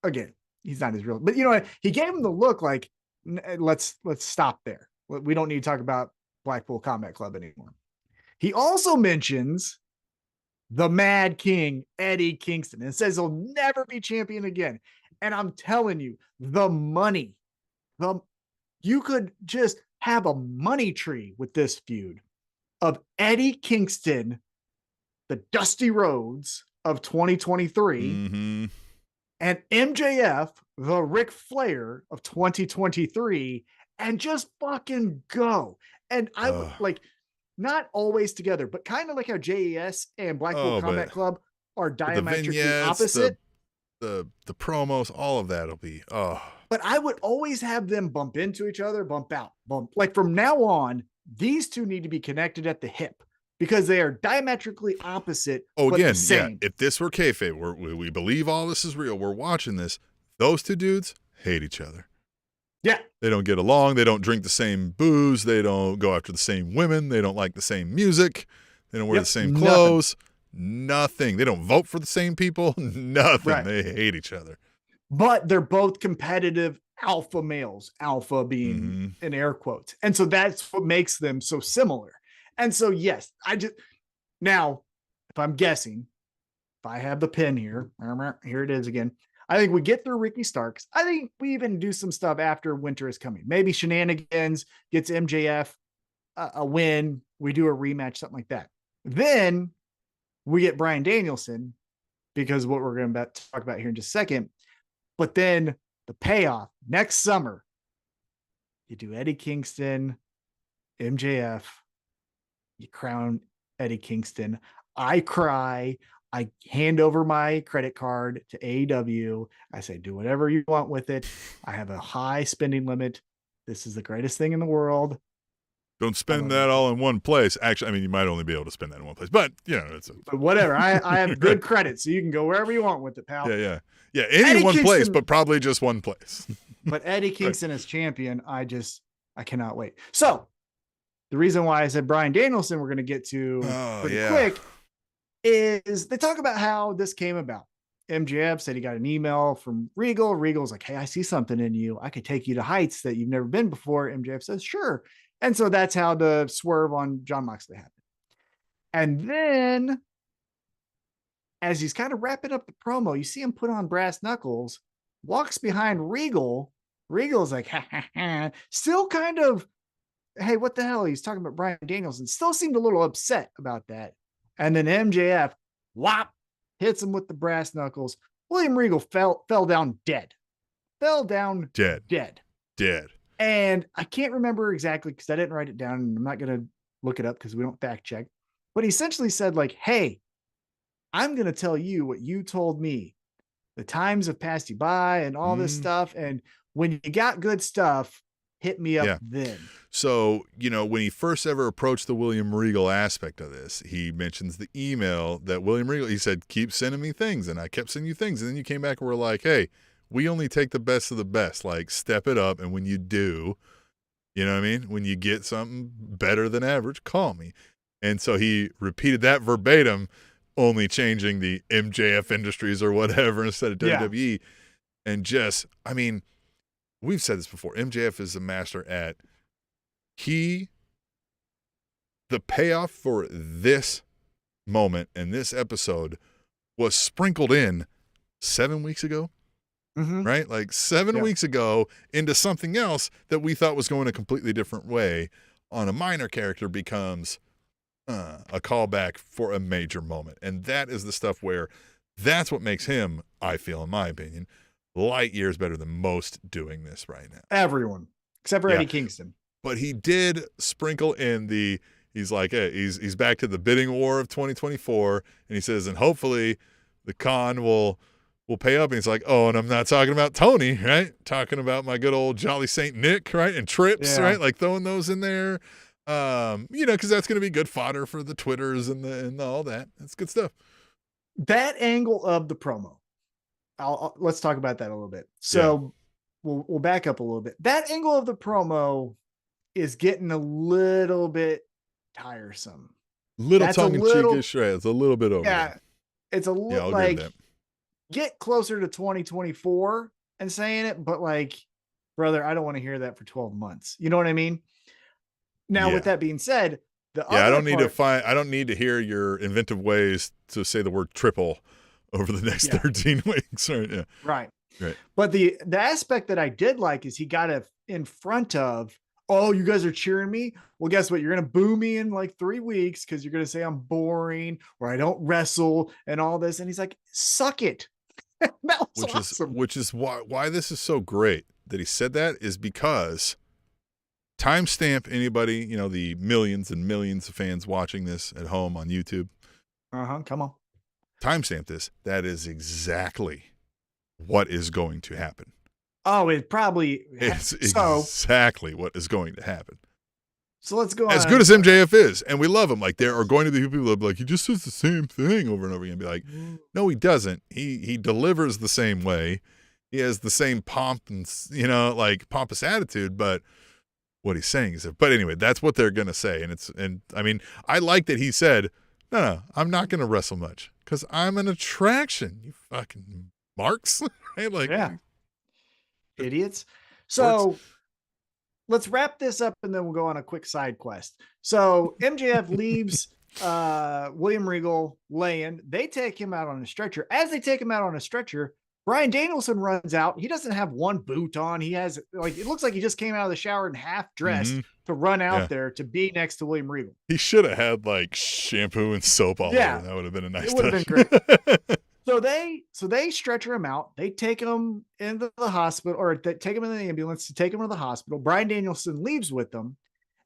Again, he's not his real, but you know what? He gave him the look like, let's stop there. We don't need to talk about Blackpool Combat Club anymore. He also mentions the Mad King, Eddie Kingston, and says he'll never be champion again. And I'm telling you, the money, you could just have a money tree with this feud of Eddie Kingston, the Dusty Rhodes of 2023, Mm-hmm. and MJF, the Ric Flair of 2023, and just fucking go. And I would like, not always together, but kind of like how JES and Blackpool Combat Club are diametrically opposite. The promos, all of that'll be But I would always have them bump into each other, bump out, bump. Like from now on, these two need to be connected at the hip because they are diametrically opposite. Oh, but again, the same. yeah. If this were kayfabe, we believe all this is real. We're watching this. Those two dudes hate each other. Yeah. They don't get along. They don't drink the same booze. They don't go after the same women. They don't like the same music. They don't wear the same clothes. Nothing. They don't vote for the same people. Nothing. Right. They hate each other. But they're both competitive alpha males, alpha being in air quotes. And so that's what makes them so similar. And so, yes, now, if I'm guessing, if I have the pin here it is again. I think we get through Ricky Starks. I think we even do some stuff after Winter is Coming. Maybe Shenanigans gets MJF a win. We do a rematch, something like that. Then we get Bryan Danielson because what we're going to talk about here in just a second. But then the payoff next summer, you do Eddie Kingston, MJF, you crown Eddie Kingston. I cry. I hand over my credit card to AEW. I say, do whatever you want with it. I have a high spending limit. This is the greatest thing in the world. Don't spend that all in one place. Actually, I mean, you might only be able to spend that in one place, but you know, but whatever. I have good credit, so you can go wherever you want with it, pal. Yeah. Any one place, but probably just one place. But Eddie Kingston as champion, I cannot wait. So the reason why I said Bryan Danielson, we're going to get to pretty quick, is they talk about how this came about. MJF said he got an email from Regal. Regal's like, hey, I see something in you. I could take you to heights that you've never been before. MJF says, sure. And so that's how the swerve on Jon Moxley happened. And then as he's kind of wrapping up the promo, you see him put on brass knuckles, walks behind Regal. Regal's like, ha, ha, ha. Still kind of, hey, what the hell? He's talking about Bryan Danielson. Still seemed a little upset about that. And then MJF, whop, hits him with the brass knuckles. William Regal fell down dead. Fell down dead. And I can't remember exactly because I didn't write it down, and I'm not going to look it up because we don't fact check. But he essentially said, like, hey, I'm going to tell you what you told me. The times have passed you by and all this stuff. And when you got good stuff, hit me up then. So, you know, when he first ever approached the William Regal aspect of this, he mentions the email that William Regal, he said, keep sending me things. And I kept sending you things. And then you came back and were like, hey, we only take the best of the best. Like, step it up. And when you do, you know what I mean? When you get something better than average, call me. And so he repeated that verbatim, only changing the MJF Industries or whatever instead of WWE. And just, I mean, we've said this before. MJF is a master at the payoff for this moment and this episode was sprinkled in 7 weeks ago. Right? Like 7 weeks ago into something else that we thought was going a completely different way on a minor character becomes a callback for a major moment. And that is the stuff where that's what makes him, I feel, in my opinion, light years better than most doing this right now. Everyone, except for Eddie Kingston. But he did sprinkle in he's like, hey, he's back to the bidding war of 2024. And he says, and hopefully the con will pay up. And he's like, oh, and I'm not talking about Tony, right? Talking about my good old Jolly St. Nick, right? And Trips, right? Like throwing those in there. You know, because that's going to be good fodder for the Twitters and all that. That's good stuff. That angle of the promo, let's talk about that a little bit. So we'll back up a little bit. That angle of the promo is getting a little bit tiresome. Tongue in cheekish, right? It's a little bit over. Yeah, it's a little like get closer to 2024 and saying it, but like, brother, I don't want to hear that for 12 months. You know what I mean? Now, with that being said, I don't need to hear your inventive ways to say the word triple over the next 13 weeks. Right. Right. Right. But the aspect that I did like is he got in front of, oh, you guys are cheering me. Well, guess what? You're going to boo me in like 3 weeks because you're going to say I'm boring or I don't wrestle and all this. And he's like, suck it. That was awesome. Which is why this is so great that he said that, is because timestamp anybody, the millions and millions of fans watching this at home on YouTube. Come on. Timestamp this. That is exactly what is going to happen. Oh, it's exactly what is going to happen. So let's go as on. Good as MJF is, and we love him. Like, there are going to be people that be like, he just says the same thing over and over again. And be like, no, he doesn't. He delivers the same way. He has the same pomp and pompous attitude, but what he's saying is that. But anyway, that's what they're gonna say, and I mean, I like that he said, no, I'm not gonna wrestle much because I'm an attraction. You fucking marks, right? Like, yeah, idiots. So let's wrap this up and then we'll go on a quick side quest. So MJF leaves William Regal laying. They take him out on a stretcher. As they take him out on a stretcher, Bryan Danielson runs out. He doesn't have one boot on. He has, like, it looks like he just came out of the shower and half dressed to run out there to be next to William Regal. He should have had like shampoo and soap all over. That would have been a nice touch. It would have been great. So they stretcher him out. They take him into the hospital, or they take him in the ambulance to take him to the hospital. Bryan Danielson leaves with them.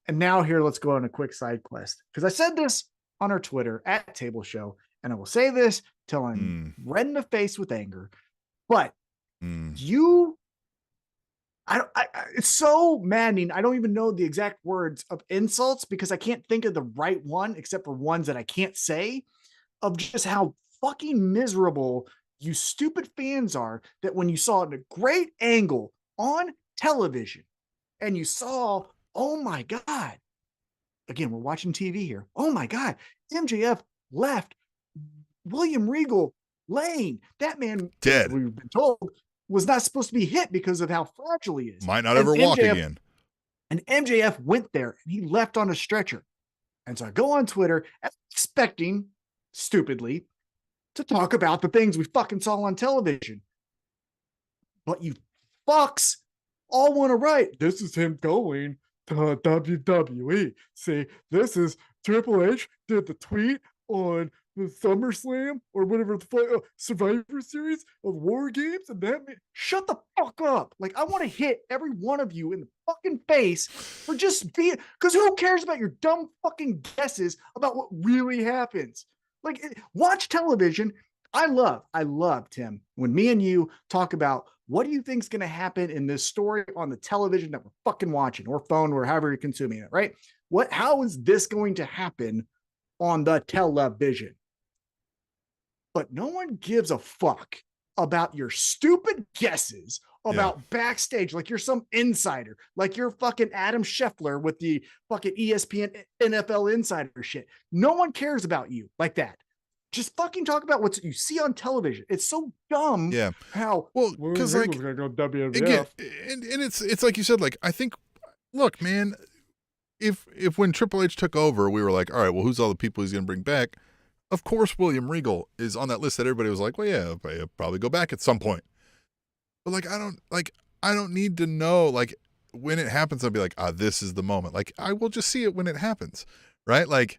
And now here, let's go on a quick side quest. Because I said this on our Twitter at Table Show, and I will say this till I'm red in the face with anger. But it's so maddening. I don't even know the exact words of insults because I can't think of the right one except for ones that I can't say, of just how fucking miserable you stupid fans are, that when you saw a great angle on television and you saw, oh my God, again, we're watching TV here. Oh my God, MJF left William Regal laying. That man, dead, we've been told, was not supposed to be hit because of how fragile he is. Might not ever walk again. And MJF went there and he left on a stretcher. And so I go on Twitter expecting, stupidly, to talk about the things we fucking saw on television. But you fucks all want to write, this is him going to WWE. See, this is Triple H did the tweet on the SummerSlam or whatever the Survivor Series of War Games, and that shut the fuck up. Like, I want to hit every one of you in the fucking face for just being, because who cares about your dumb fucking guesses about what really happens? Like, watch television. I love, Tim, when me and you talk about what do you think is going to happen in this story on the television that we're fucking watching, or phone, or however you're consuming it, right? How is this going to happen on the television? But no one gives a fuck about your stupid guesses about backstage, like you're some insider, like you're fucking Adam Scheffler with the fucking ESPN NFL insider shit. No one cares about you like that. Just fucking talk about what you see on television. It's so dumb. Yeah. How? Well, because like gonna go WWF. Again, and it's like you said. Like, I think, look, man, if when Triple H took over, we were like, all right, well, who's all the people he's gonna bring back? Of course, William Regal is on that list that everybody was like, well, yeah, he'll probably go back at some point. But like, I don't need to know. Like, when it happens, I'll be like, this is the moment. Like, I will just see it when it happens, right? Like,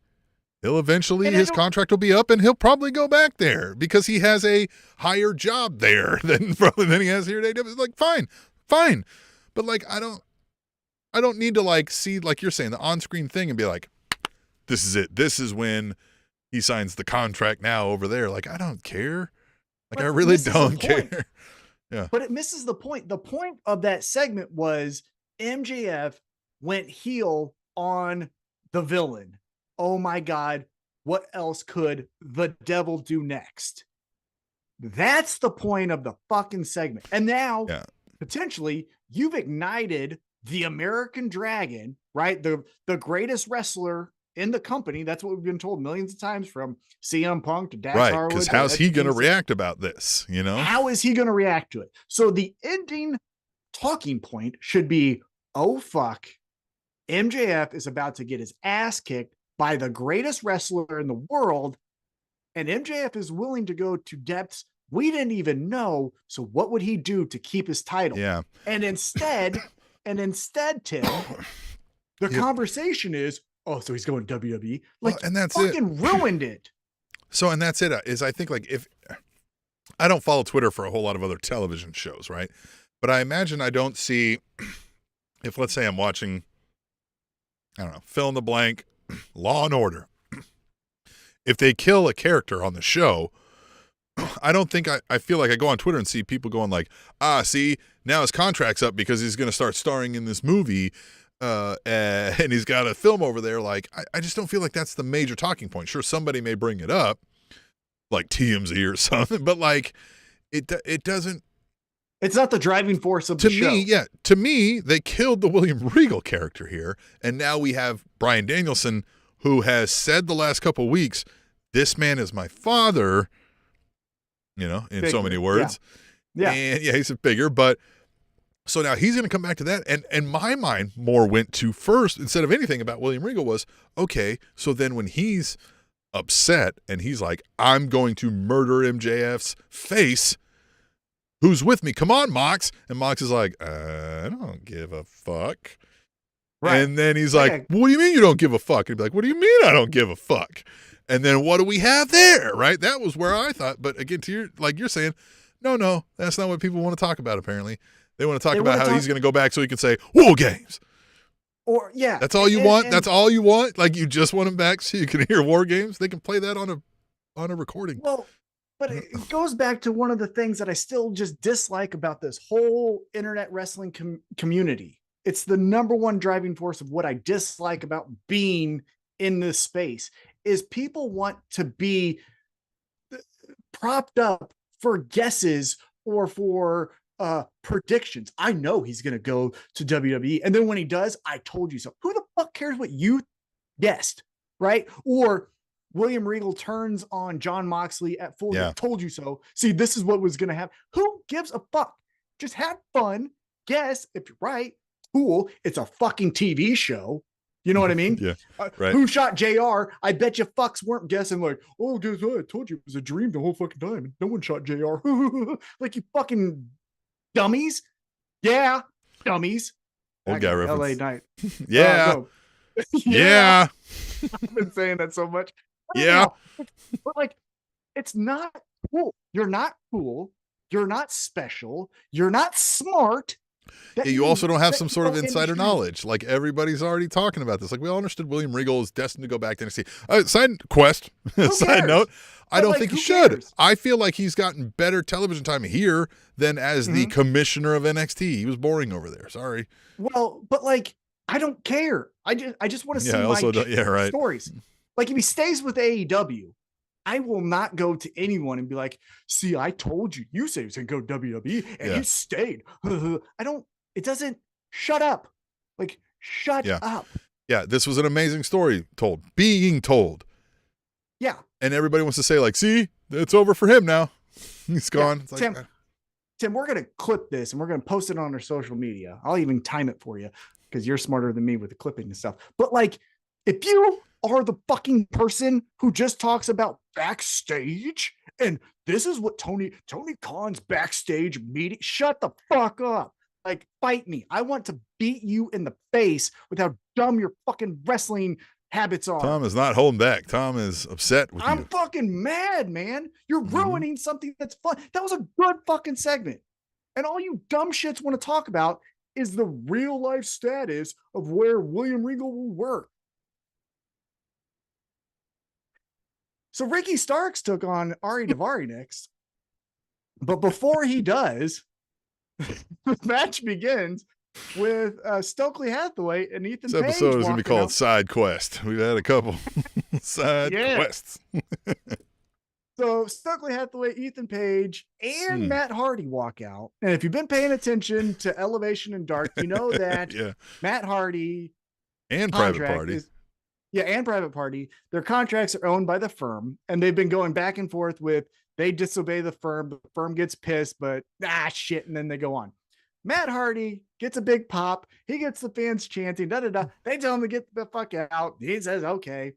he'll eventually, his contract will be up and he'll probably go back there because he has a higher job there than he has here at AEW. Like, fine. But like, I don't need to like see, like you're saying, the on-screen thing and be like, this is it. This is when he signs the contract now over there. Like, I don't care. Like, but I really don't care. Yeah. But it misses the point. The point of that segment was MJF went heel on the villain. Oh my God, what else could the devil do next? That's the point of the fucking segment. And now, potentially, you've ignited the American Dragon, right? The greatest wrestler in the company. That's what we've been told millions of times, from CM Punk to Dax Harwood. Right, because how's he going to react about this, you know? How is he going to react to it? So the ending talking point should be, oh, fuck, MJF is about to get his ass kicked by the greatest wrestler in the world, and MJF is willing to go to depths We didn't even know. So what would he do to keep his title? Yeah. And instead, Tim, the conversation is, oh, so he's going WWE. Like, and that's fucking ruined it. So, and that's it. Is I think like if I don't follow Twitter for a whole lot of other television shows, right? But I imagine I don't see if let's say I'm watching, I don't know, fill in the blank, Law and Order. If they kill a character on the show, I don't think I feel like I go on Twitter and see people going like, see, now his contract's up because he's going to start starring in this movie. And he's got a film over there. Like, I just don't feel like that's the major talking point. Sure, somebody may bring it up, like TMZ or something, but like, it doesn't. It's not the driving force of the show. To me, they killed the William Regal character here, and now we have Bryan Danielson, who has said the last couple of weeks, "This man is my father." You know, in so many words. Yeah. And he's a figure, but. So now he's going to come back to that. And my mind more went to first, instead of anything about William Regal, was, okay, so then when he's upset and he's like, I'm going to murder MJF's face, who's with me? Come on, Mox. And Mox is like, I don't give a fuck. Right. And then he's like, what do you mean you don't give a fuck? And he'd be like, what do you mean I don't give a fuck? And then what do we have there, right? That was where I thought. But again, you're saying, no, that's not what people want to talk about, apparently. They want to talk about how he's going to go back so he can say War Games. Or that's all you want. That's all you want. Like you just want him back so you can hear War Games. They can play that on a recording. Well, but it goes back to one of the things that I still just dislike about this whole internet wrestling community. It's the number one driving force of what I dislike about being in this space is people want to be propped up for guesses or for predictions. I know he's going to go to WWE. And then when he does, I told you so. Who the fuck cares what you guessed, right? Or William Regal turns on Jon Moxley at full. I told you so. See, this is what was going to happen. Who gives a fuck? Just have fun. Guess if you're right. Cool. It's a fucking TV show. You know what I mean? Yeah. Right. Who shot JR? I bet you fucks weren't guessing like, oh, guess what? I told you it was a dream the whole fucking time. No one shot JR. Like you fucking dummies. Yeah. Dummies. Old guy reference. LA Night. Yeah. Yeah. I've been saying that so much. Yeah. But like, it's not cool. You're not cool. You're not special. You're not smart. You also don't have some sort of insider knowledge. Like everybody's already talking about this. Like we all understood William Regal is destined to go back to NXT. Side note, I don't think he should. I feel like he's gotten better television time here than as the commissioner of NXT. He was boring over there. Sorry. Well, but like, I don't care. I just want to see stories. Like if he stays with AEW, I will not go to anyone and be like, see, I told you, you said he was going to go WWE and he stayed. Shut up. Like, shut up. Yeah. This was an amazing story being told. Yeah. And everybody wants to say like, see, it's over for him now. He's gone. Yeah. It's like, Tim, we're going to clip this and we're going to post it on our social media. I'll even time it for you because you're smarter than me with the clipping and stuff. But like, if you are the fucking person who just talks about backstage and this is what Tony Khan's backstage meeting, shut the fuck up. Like, fight me. I want to beat you in the face with how dumb your fucking wrestling habits are. Tom is not holding back. Tom is upset with you. I'm fucking mad, man. You're ruining something that's fun. That was a good fucking segment. And all you dumb shits want to talk about is the real life status of where William Regal will work. So Ricky Starks took on Ari Daivari next. But before he does, the match begins with Stokely Hathaway and Ethan Page. This episode is going to be called Side Quest. We've had a couple side quests. So Stokely Hathaway, Ethan Page, and Matt Hardy walk out. And if you've been paying attention to Elevation and Dark, you know that Matt Hardy and Private Party. And Private Party, their contracts are owned by the firm, and they've been going back and forth with they disobey the firm gets pissed, but shit, and then they go on. Matt Hardy gets a big pop. He gets the fans chanting, da-da-da. They tell him to get the fuck out. He says, okay.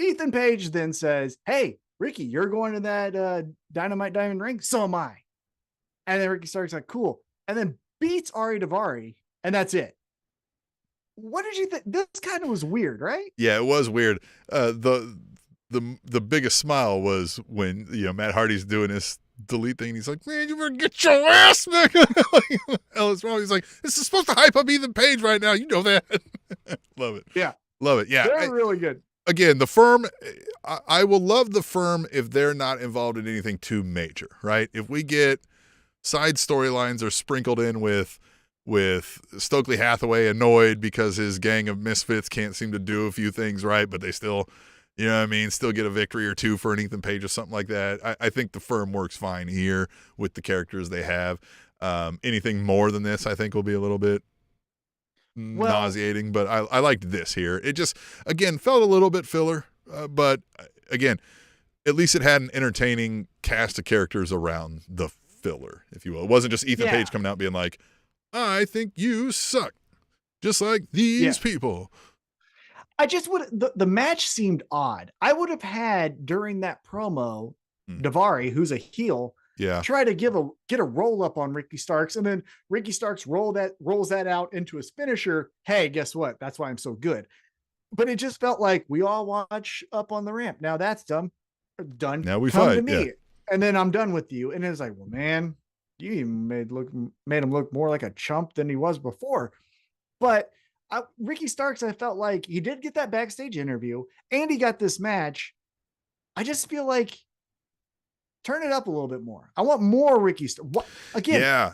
Ethan Page then says, hey, Ricky, you're going to that Dynamite Diamond Ring. So am I. And then Ricky Stark's like, cool. And then beats Ari Daivari. And that's it. What did you think? This kind of was weird, right? Yeah, it was weird. The biggest smile was when Matt Hardy's doing this delete thing. And he's like, man, you better get your ass back. Ellis Rowan, he's like, this is supposed to hype up Ethan Page right now. You know that. Love it. Yeah. Love it. Yeah. They're really good. Again, the firm, I will love the firm if they're not involved in anything too major, right? If we get side storylines are sprinkled in with Stokely Hathaway annoyed because his gang of misfits can't seem to do a few things right, but they still, still get a victory or two for an Ethan Page or something like that. I think the firm works fine here with the characters they have. Anything more than this, I think, will be a little bit nauseating, but I liked this here. It just, again, felt a little bit filler, but again, at least it had an entertaining cast of characters around the filler, if you will. It wasn't just Ethan Page coming out being like, I think you suck, just like these people. I just would, the match seemed odd. I would have had during that promo, Daivari, who's a heel, try to get a roll up on Ricky Starks, and then Ricky Starks rolls that out into his finisher. Hey, guess what? That's why I'm so good. But it just felt like we all watch Up on the Ramp. Now that's done. Now we Come fight. to me, and then I'm done with you. And it's like, well, man, you even made him look more like a chump than he was before. But Ricky Starks, I felt like he did get that backstage interview, and he got this match. I just feel like turn it up a little bit more. I want more Ricky Starks. Again? Yeah.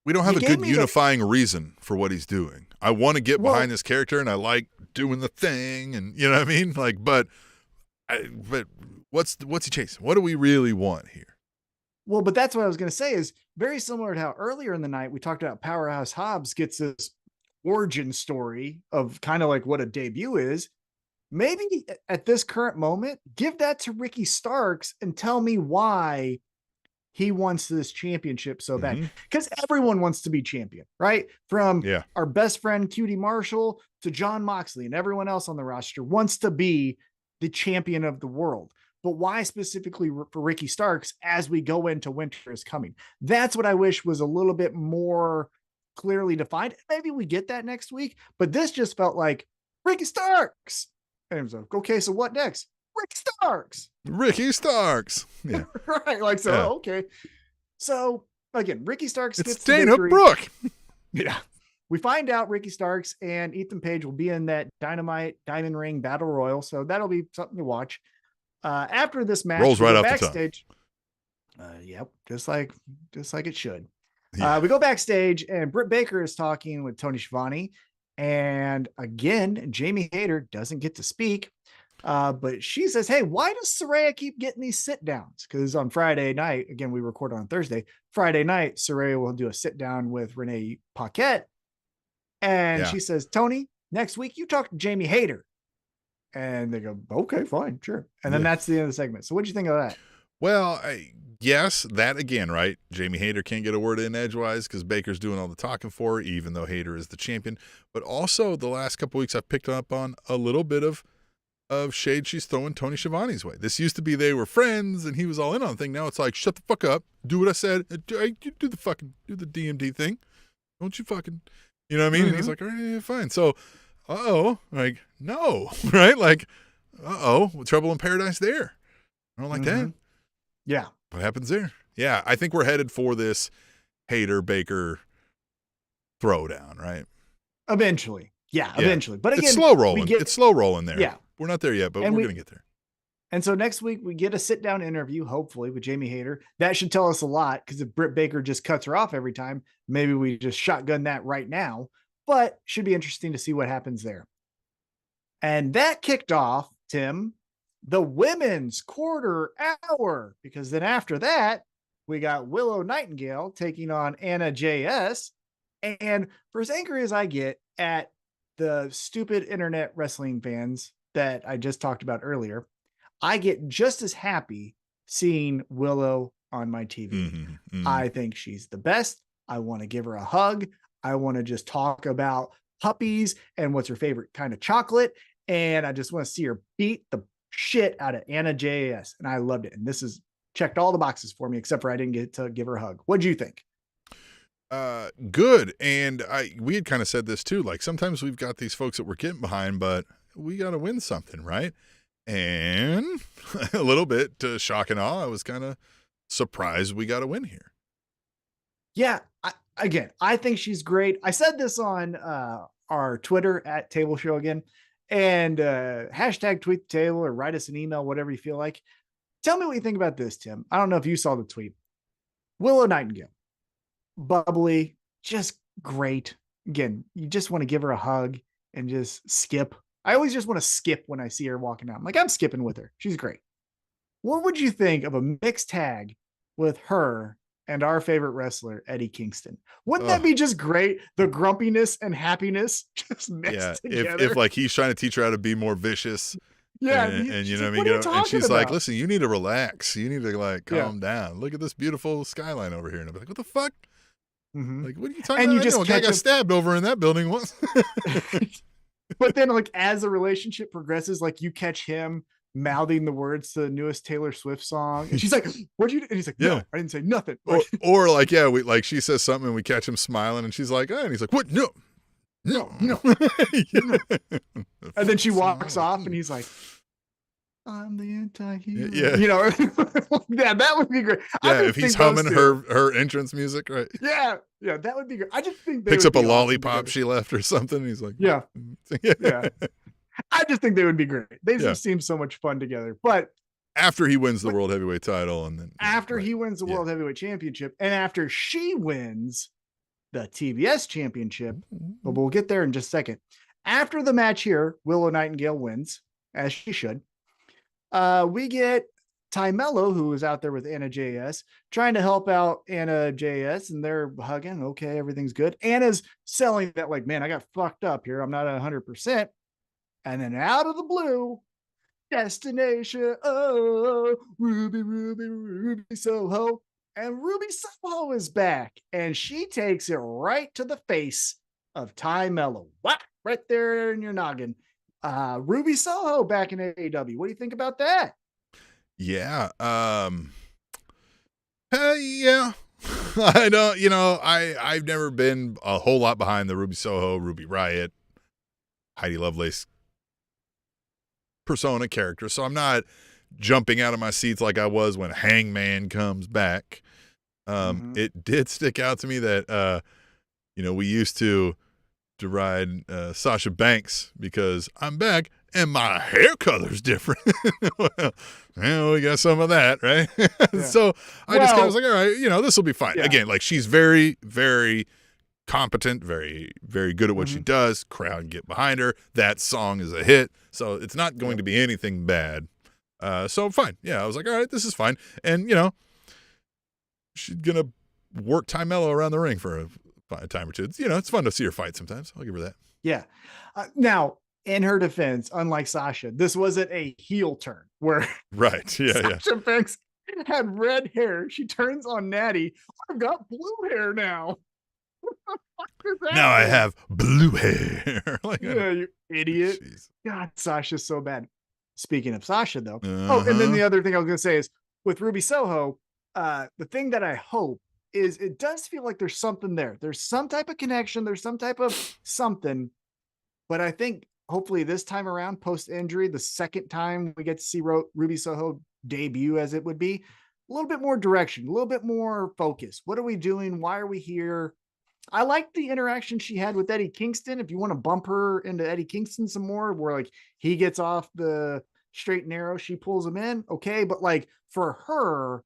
We don't have a good unifying reason for what he's doing. I want to get behind this character, and I like doing the thing, and you know what I mean? Like, but what's he chasing? What do we really want here? Well, but that's what I was going to say is very similar to how earlier in the night we talked about Powerhouse Hobbs gets this origin story of kind of like what a debut is. Maybe at this current moment, give that to Ricky Starks and tell me why he wants this championship so bad. Because everyone wants to be champion, right? From our best friend, QT Marshall, to Jon Moxley, and everyone else on the roster wants to be the champion of the world. But why specifically for Ricky Starks as we go into Winter is Coming? That's what I wish was a little bit more clearly defined. Maybe we get that next week, but this just felt like Ricky Starks. And it was like, okay, so what next? Ricky Starks. Yeah. Right. Like, so, okay. So again, Ricky Starks gets Dana Brooke. Yeah. We find out Ricky Starks and Ethan Page will be in that Dynamite Diamond Ring Battle Royal. So that'll be something to watch. After this match, rolls right off backstage. Yep. Just like it should. Yeah. We go backstage and Britt Baker is talking with Tony Schiavone. And again, Jamie Hayter doesn't get to speak. But she says, hey, why does Saraya keep getting these sit downs? Because on Friday night, again, we record on Thursday, Friday night, Saraya will do a sit down with Renee Paquette. And she says, Tony, next week you talk to Jamie Hayter. And they go, okay, fine, sure. And then that's the end of the segment. So what'd you think of that? Well, yes, that again, right? Jamie Hayter can't get a word in edgewise because Baker's doing all the talking for her, even though Hayter is the champion. But also the last couple weeks I've picked up on a little bit of shade she's throwing Tony Schiavone's way. This used to be they were friends and he was all in on the thing. Now it's like, shut the fuck up. Do what I said. Do the DMD thing. Don't you fucking, you know what I mean? And he's like, all right, fine. So, like, no, right? Like, trouble in paradise there. I don't like that. Yeah. What happens there? Yeah, I think we're headed for this Hayter-Baker throwdown, right? Eventually. Yeah, eventually. But again, it's slow rolling. It's slow rolling there. Yeah. We're not there yet, but we're going to get there. And so next week we get a sit down interview, hopefully with Jamie Hayter. That should tell us a lot because if Britt Baker just cuts her off every time, maybe we just shotgun that right now, but should be interesting to see what happens there. And that kicked off, Tim, the women's quarter hour, because then after that, we got Willow Nightingale taking on Anna JS. And for as angry as I get at the stupid internet wrestling fans that I just talked about earlier, I get just as happy seeing Willow on my TV. I think she's the best. I want to give her a hug. I want to just talk about puppies and what's her favorite kind of chocolate. And I just want to see her beat the shit out of Anna JAS, and I loved it. And this is checked all the boxes for me, except for I didn't get to give her a hug. What'd you think? Good. And we had kind of said this too. Like sometimes we've got these folks that we're getting behind, but we got to win something, right? And a little bit to shock and awe, I was kind of surprised we got a win here. Yeah. I think she's great. I said this on our Twitter at Table Show again, and hashtag tweet the table or write us an email, whatever you feel like. Tell me what you think about this, Tim. I don't know if you saw the tweet. Willow Nightingale, bubbly, just great. Again, you just want to give her a hug and just skip. I always just want to skip when I see her walking out. I'm like, I'm skipping with her. She's great. What would you think of a mixed tag with her and our favorite wrestler, Eddie Kingston? Wouldn't that be just great? The grumpiness and happiness just mixed together. If like he's trying to teach her how to be more vicious. Yeah. And you know what I mean? And she's like, listen, you need to relax. You need to like calm down. Look at this beautiful skyline over here. And I'll be like, what the fuck? Mm-hmm. Like, what are you talking about? You just got stabbed over in that building once. But then like as the relationship progresses, like you catch him mouthing the words to the newest Taylor Swift song. And she's like, what'd you do? And he's like, no, I didn't say nothing. Or like, we like she says something and we catch him smiling and she's like, and he's like, what? No. And then she walks off and he's like, I'm the anti-hero. Yeah. You know, yeah, that would be great. Yeah, if he's humming her entrance music, right? Yeah, that would be great. I just think picks up a lollipop she left or something. And he's like, yeah. I just think they would be great. They just seem so much fun together. But after he wins the World Heavyweight title, and then after he wins the World Heavyweight Championship, and after she wins the TBS Championship, but we'll get there in just a second. After the match here, Willow Nightingale wins, as she should. We get Ty Mello, who was out there with Anna JS, trying to help out Anna JS, and they're hugging. Okay, everything's good. Anna's selling that, like, man, I got fucked up here. I'm not 100%. And then out of the blue, Destination, oh, Ruby Soho. And Ruby Soho is back, and she takes it right to the face of Ty Mello. What? Right there in your noggin. Ruby Soho back in AEW. What do you think about that? Yeah. Yeah. I don't, I've never been a whole lot behind the Ruby Soho, Ruby Riott, Heidi Lovelace persona character. So I'm not jumping out of my seats like I was when Hangman comes back. It did stick out to me that, we used to deride Sasha Banks because I'm back and my hair color's different. Well, we got some of that, right? So I just kind of was like, all right, this will be fine. Again, like she's very, very competent, very, very good at what she does. Crowd get behind her. That song is a hit. So it's not going to be anything bad. So fine. Yeah, I was like, all right, this is fine. And, she's going to work Ty Mello around the ring for a time or two. It's fun to see her fight sometimes. I'll give her that. Yeah. Now, in her defense, unlike Sasha, this wasn't a heel turn where Sasha Banks had red hair. She turns on Natty. I've got blue hair now. What the fuck is that? Now I have blue hair. You idiot. Geez. God, Sasha's so bad. Speaking of Sasha, though. And then the other thing I was going to say is with Ruby Soho, the thing that I hope is it does feel like there's something there. There's some type of connection. There's some type of something. But I think hopefully this time around, post-injury, the second time we get to see Ruby Soho debut as it would be, a little bit more direction, a little bit more focus. What are we doing? Why are we here? I like the interaction she had with Eddie Kingston. If you want to bump her into Eddie Kingston some more, where like he gets off the straight and narrow, she pulls him in. Okay. But like for her,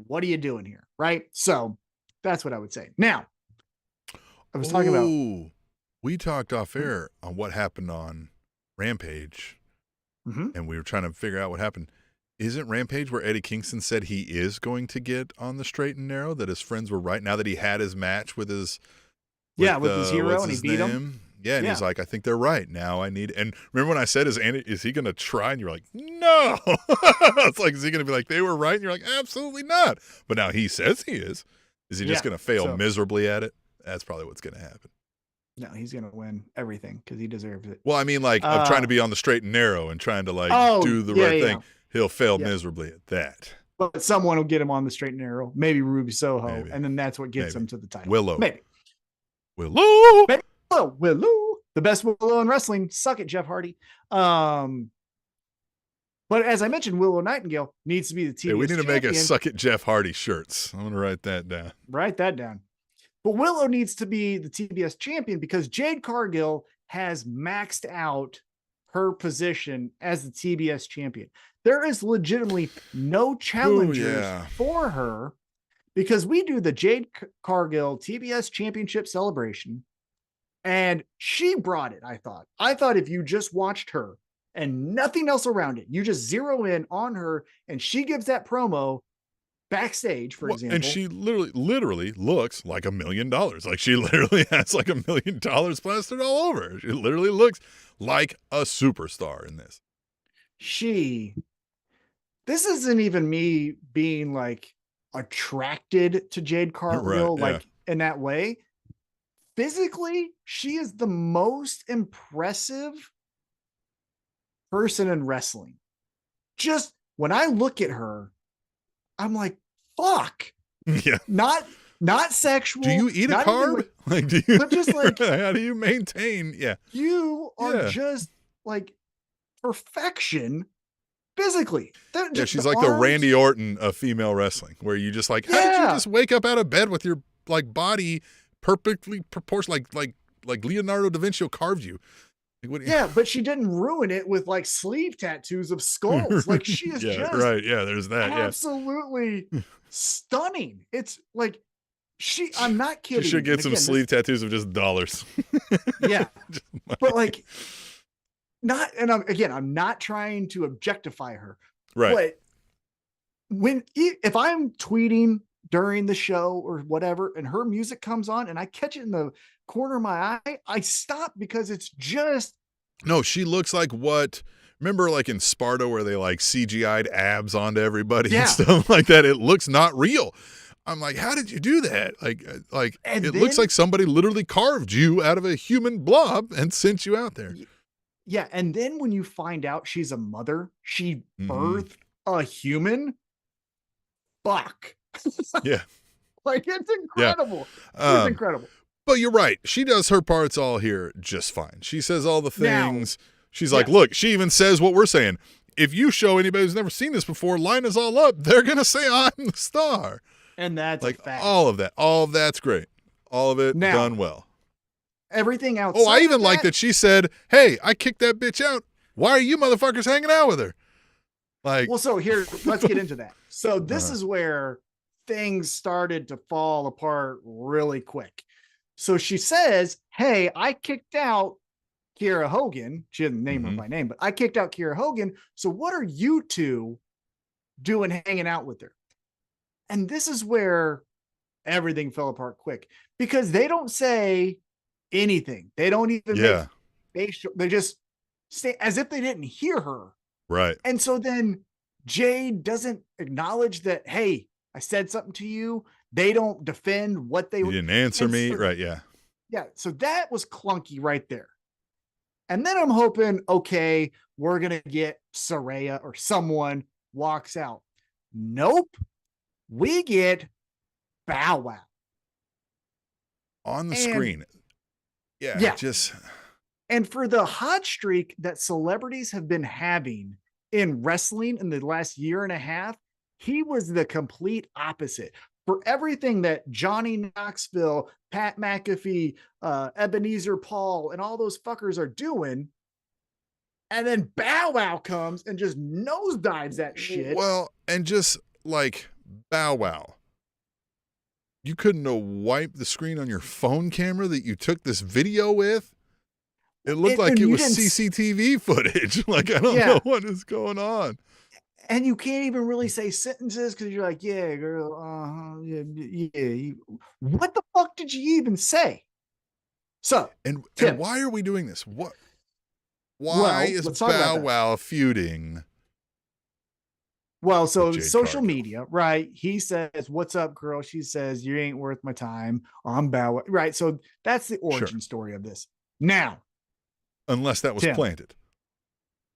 what are you doing here? Right. So that's what I would say. Now, I was talking about. We talked off air on what happened on Rampage, and we were trying to figure out what happened. Isn't Rampage where Eddie Kingston said he is going to get on the straight and narrow, that his friends were right now that he had his match with his his hero and he beat him? Yeah, and he's like, I think they're right. Now I need, and remember when I said, is he going to try? And you're like, no. It's like, is he going to be like, they were right? And you're like, absolutely not. But now he says he is. Is he just going to fail miserably at it? That's probably what's going to happen. No, he's gonna win everything because he deserves it. Well, I mean, like, of trying to be on the straight and narrow and trying to, like, do the yeah, right yeah, thing. He'll fail yeah. miserably at that. But someone will get him on the straight and narrow. Maybe Ruby Soho, Maybe. and then that's what gets Maybe. him to the title. Willow. Maybe. Willow. Willow. The best Willow in wrestling. Suck it, Jeff Hardy. But as I mentioned, Willow Nightingale needs to be the TBS Hey, we need to make a champion. Suck It Jeff Hardy shirts. I'm going to write that down. Write that down. But Willow needs to be the TBS champion because Jade Cargill has maxed out her position as the TBS champion. There is legitimately no challengers for her because we do the Jade Cargill TBS championship celebration and she brought it. I thought if you just watched her and nothing else around it, you just zero in on her and she gives that promo backstage, for example. And she literally looks like $1 million. Like, she literally has like $1 million plastered all over her. She literally looks like a superstar in this. This isn't even me being like attracted to Jade Cargill, like in that way. Physically, she is the most impressive person in wrestling. Just when I look at her, I'm like, fuck. Yeah. Not sexual. Do you eat a carb? Like, do you? But just like, how do you maintain? Yeah. You are just like perfection physically. Yeah, she's like the Randy Orton of female wrestling, where you just like, how did you just wake up out of bed with your like body perfectly proportioned, like Leonardo da Vinci carved you? Like, but she didn't ruin it with like sleeve tattoos of skulls. Like, she is just right. Yeah, there's that. Absolutely stunning. It's like I'm not kidding. She should get some sleeve tattoos of just dollars. Yeah. But like, I'm not trying to objectify her. Right. But if I'm tweeting during the show or whatever, and her music comes on and I catch it in the corner of my eye, I stop because it's just. No, she looks like what. Remember, like in Sparta, where they like CGI'd abs onto everybody and stuff like that? It looks not real. I'm like, how did you do that? Like it looks like somebody literally carved you out of a human blob and sent you out there. Yeah, and then when you find out she's a mother, she birthed a human. Fuck. Yeah. Like, it's incredible. It's incredible. But you're right. She does her parts all here just fine. She says all the things. She's like, look, she even says what we're saying. If you show anybody who's never seen this before, line us all up, they're going to say I'm the star. And that's like a fact. All of that's great. All of it done well. Everything outside. Oh, I even like that she said, hey, I kicked that bitch out. Why are you motherfuckers hanging out with her? Like, well, so here, let's get into that. So this is where things started to fall apart really quick. So she says, hey, I kicked out Kiera Hogan. She didn't name her by name, but I kicked out Kiera Hogan. So what are you two doing hanging out with her? And this is where everything fell apart quick because they don't say anything. They don't even make facial. They just stay as if they didn't hear her. Right. And so then Jade doesn't acknowledge that, hey, I said something to you. They don't defend what they You didn't answer me. So, right. Yeah. Yeah. So that was clunky right there. And then I'm hoping, okay, we're going to get Saraya or someone walks out. Nope. We get Bow Wow. On the screen. Yeah. Just. And for the hot streak that celebrities have been having in wrestling in the last year and a half, he was the complete opposite. For everything that Johnny Knoxville, Pat McAfee, Ebenezer Paul, and all those fuckers are doing, and then Bow Wow comes and just nosedives that shit. Well, and just like Bow Wow, you couldn't have wiped the screen on your phone camera that you took this video with? It looked like it was CCTV footage. Like, I don't know what is going on. And you can't even really say sentences because you're like, yeah, girl, what the fuck did you even say? So, and why are we doing this? Why is Bow Wow feuding Well, so Jade social Cargill. media, right? He says, "What's up, girl?" She says, "You ain't worth my time." I'm Bow Wow. Right. So that's the origin story of this. Now, Unless that was Tim. planted.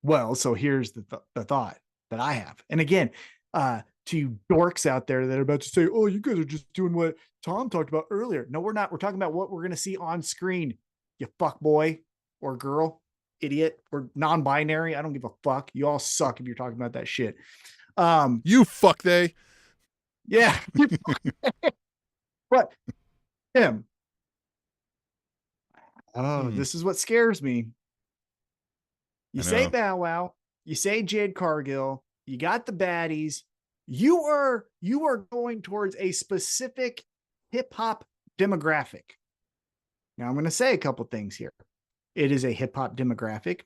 Well, so here's the thought that I have. And again, to you dorks out there that are about to say, "Oh, you guys are just doing what Tom talked about earlier." No, we're not. We're talking about what we're going to see on screen. You fuck boy or girl, idiot or non-binary. I don't give a fuck. You all suck if you're talking about that shit. You fuck they. Yeah. But Tim, this is what scares me. You say Bow Wow, you say Jade Cargill, you got the baddies. You are going towards a specific hip hop demographic. Now I'm going to say a couple things here. It is a hip hop demographic.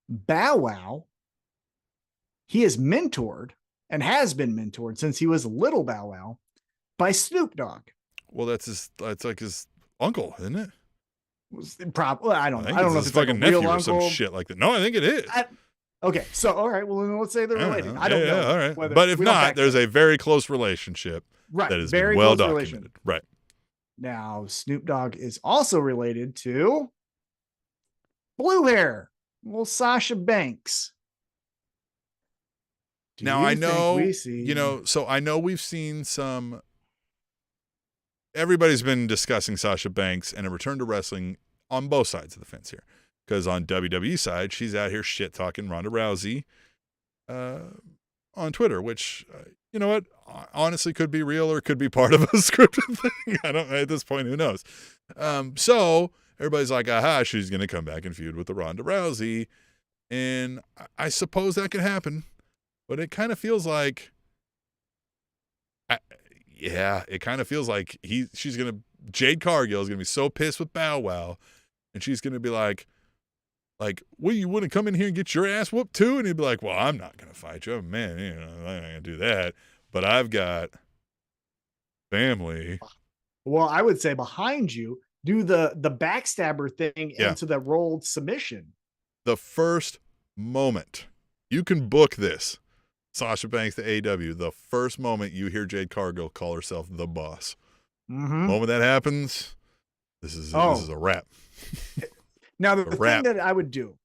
Bow Wow, he is mentored and has been mentored since he was little Bow Wow by Snoop Dogg. Well, that's like his uncle, isn't it? Probably, I don't know. I know don't know if it's like fucking a real nephew or uncle. some shit like that. No, I think it is. Okay, so all right, well then let's say they're related. I don't know. All right, but if not, there's a very close relationship that has been well documented. Right. Now, Snoop Dogg is also related to blue hair, little Sasha Banks. Now I know, so I know we've seen some. Everybody's been discussing Sasha Banks and a return to wrestling on both sides of the fence here. Because on WWE side, she's out here shit talking Ronda Rousey on Twitter, which, you know what, honestly could be real or could be part of a scripted thing. I don't know at this point, who knows? So everybody's like, aha, she's going to come back and feud with the Ronda Rousey. And I suppose that could happen. But it kind of feels like, it kind of feels like Jade Cargill is going to be so pissed with Bow Wow. And she's going to be like, well, you wouldn't come in here and get your ass whooped too? And he'd be like, well, I'm not going to fight you. Man, I'm not going to do that. But I've got family. Well, I would say behind you, do the backstabber thing into the rolled submission. The first moment you can book this, Sasha Banks to AEW, the first moment you hear Jade Cargill call herself the boss. Mm-hmm. Moment that happens, this is a wrap. Now, the thing that I would do,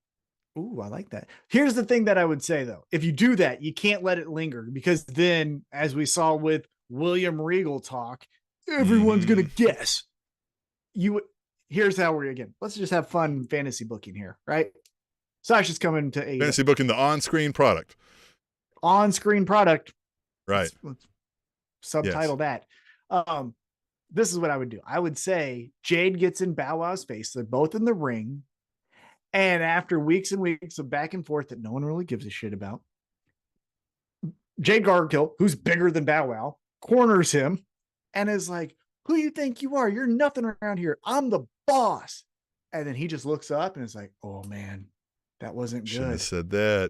I like that. Here's the thing that I would say, though. If you do that, you can't let it linger, because then, as we saw with William Regal talk, everyone's going to guess. Here's how let's just have fun fantasy booking here, right? Sasha's coming to AEW. Fantasy booking, the on-screen product. On-screen product. Right. Let's subtitle that. This is what I would do. I would say Jade gets in Bow Wow's face. They're both in the ring. And after weeks and weeks of back and forth that no one really gives a shit about, Jade Cargill, who's bigger than Bow Wow, corners him and is like, "Who you think you are? You're nothing around here. I'm the boss." And then he just looks up and is like, "Oh man, that wasn't good." Shouldn't have said that.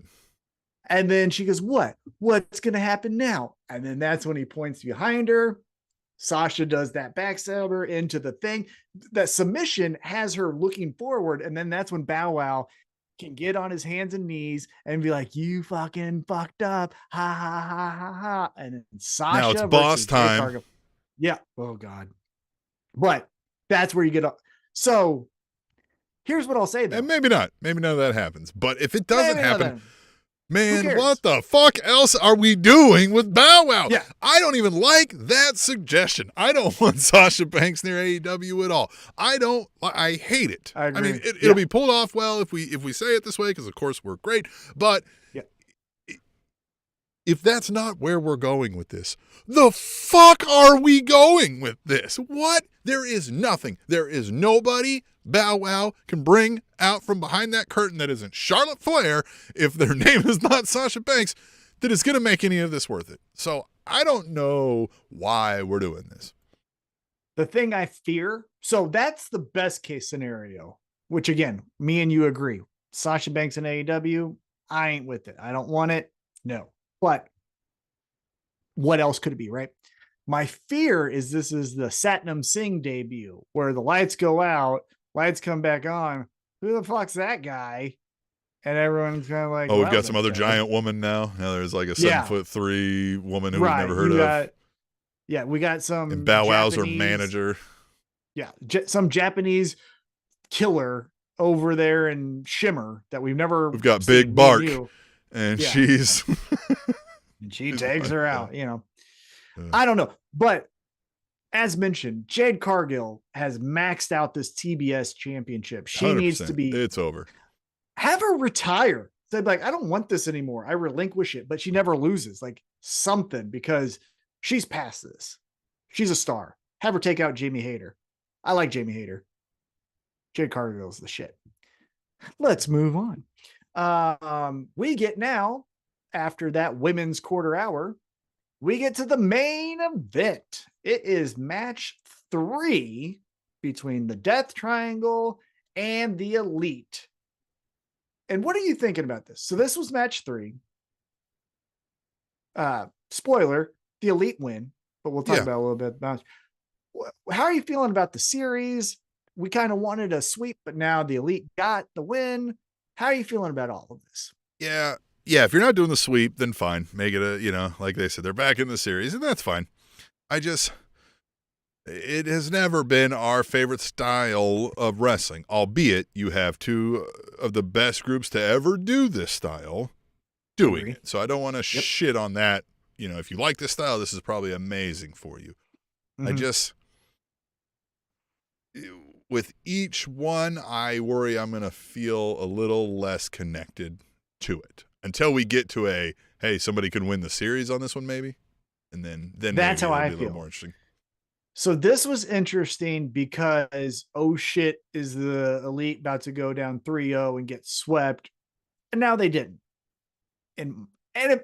And then she goes, "What's going to happen now?" And then that's when he points behind her. Sasha does that backstabber into the thing. That submission has her looking forward. And then that's when Bow Wow can get on his hands and knees and be like, "You fucking fucked up. Ha, ha, ha, ha, ha." And then Sasha. Now it's boss time. Yeah. Oh, God. But that's where you get up. So here's what I'll say, though. And maybe not. Maybe none of that happens. But if it doesn't happen, man, what the fuck else are we doing with Bow Wow? Yeah. I don't even like that suggestion. I don't want Sasha Banks near AEW at all. I hate it. I agree. mean, it'll be pulled off well if we say it this way, because of course we're great. But if that's not where we're going with this, the fuck are we going with this? What? There is nothing. There is nobody Bow Wow can bring out from behind that curtain that isn't Charlotte Flair, if their name is not Sasha Banks, that is going to make any of this worth it. So I don't know why we're doing this. The thing I fear, so that's the best case scenario, which again, me and you agree. Sasha Banks in AEW, I ain't with it. I don't want it. No. But what else could it be, right? My fear is this is the Satnam Singh debut, where the lights go out, lights come back on. Who the fuck's that guy? And everyone's kind of like, Oh, we've well, got some other that's giant woman now. Now there's like a Yeah. 7'3" woman who we've right. never heard You of. got, yeah, we got some And Bow Wow's her Japanese, manager. yeah, some Japanese killer over there in Shimmer that we've never We've got seen, Big me and Bark, you. and Yeah. she's And she takes her out, you know. Yeah. I don't know. But as mentioned, Jade Cargill has maxed out this TBS championship. She needs to 100%. be, It's over. have her retire. They'd be like, I don't want this anymore. I relinquish it, but she never loses. Like something, because she's past this. She's a star. Have her take out Jamie Hayter. I like Jamie Hayter. Jade Cargill's the shit. Let's move on. We get now, after that women's quarter hour, we get to the main event. It is match 3 between the Death Triangle and the Elite. And what are you thinking about this? So this was match 3. Spoiler, the Elite win, but we'll talk about a little bit about how are you feeling about the series? We kind of wanted a sweep, but now the Elite got the win. How are you feeling about all of this? Yeah. If you're not doing the sweep, then fine. Make it like they said, they're back in the series, and that's fine. It has never been our favorite style of wrestling, albeit you have 2 of the best groups to ever do this style doing it. So I don't want to shit on that. If you like this style, this is probably amazing for you. Mm-hmm. With each one, I worry I'm going to feel a little less connected to it until we get to hey, somebody could win the series on this one, maybe. And then that's maybe how I it'll be a feel. little more interesting. So this was interesting because, oh shit, is the Elite about to go down 3-0 and get swept? And now they didn't. And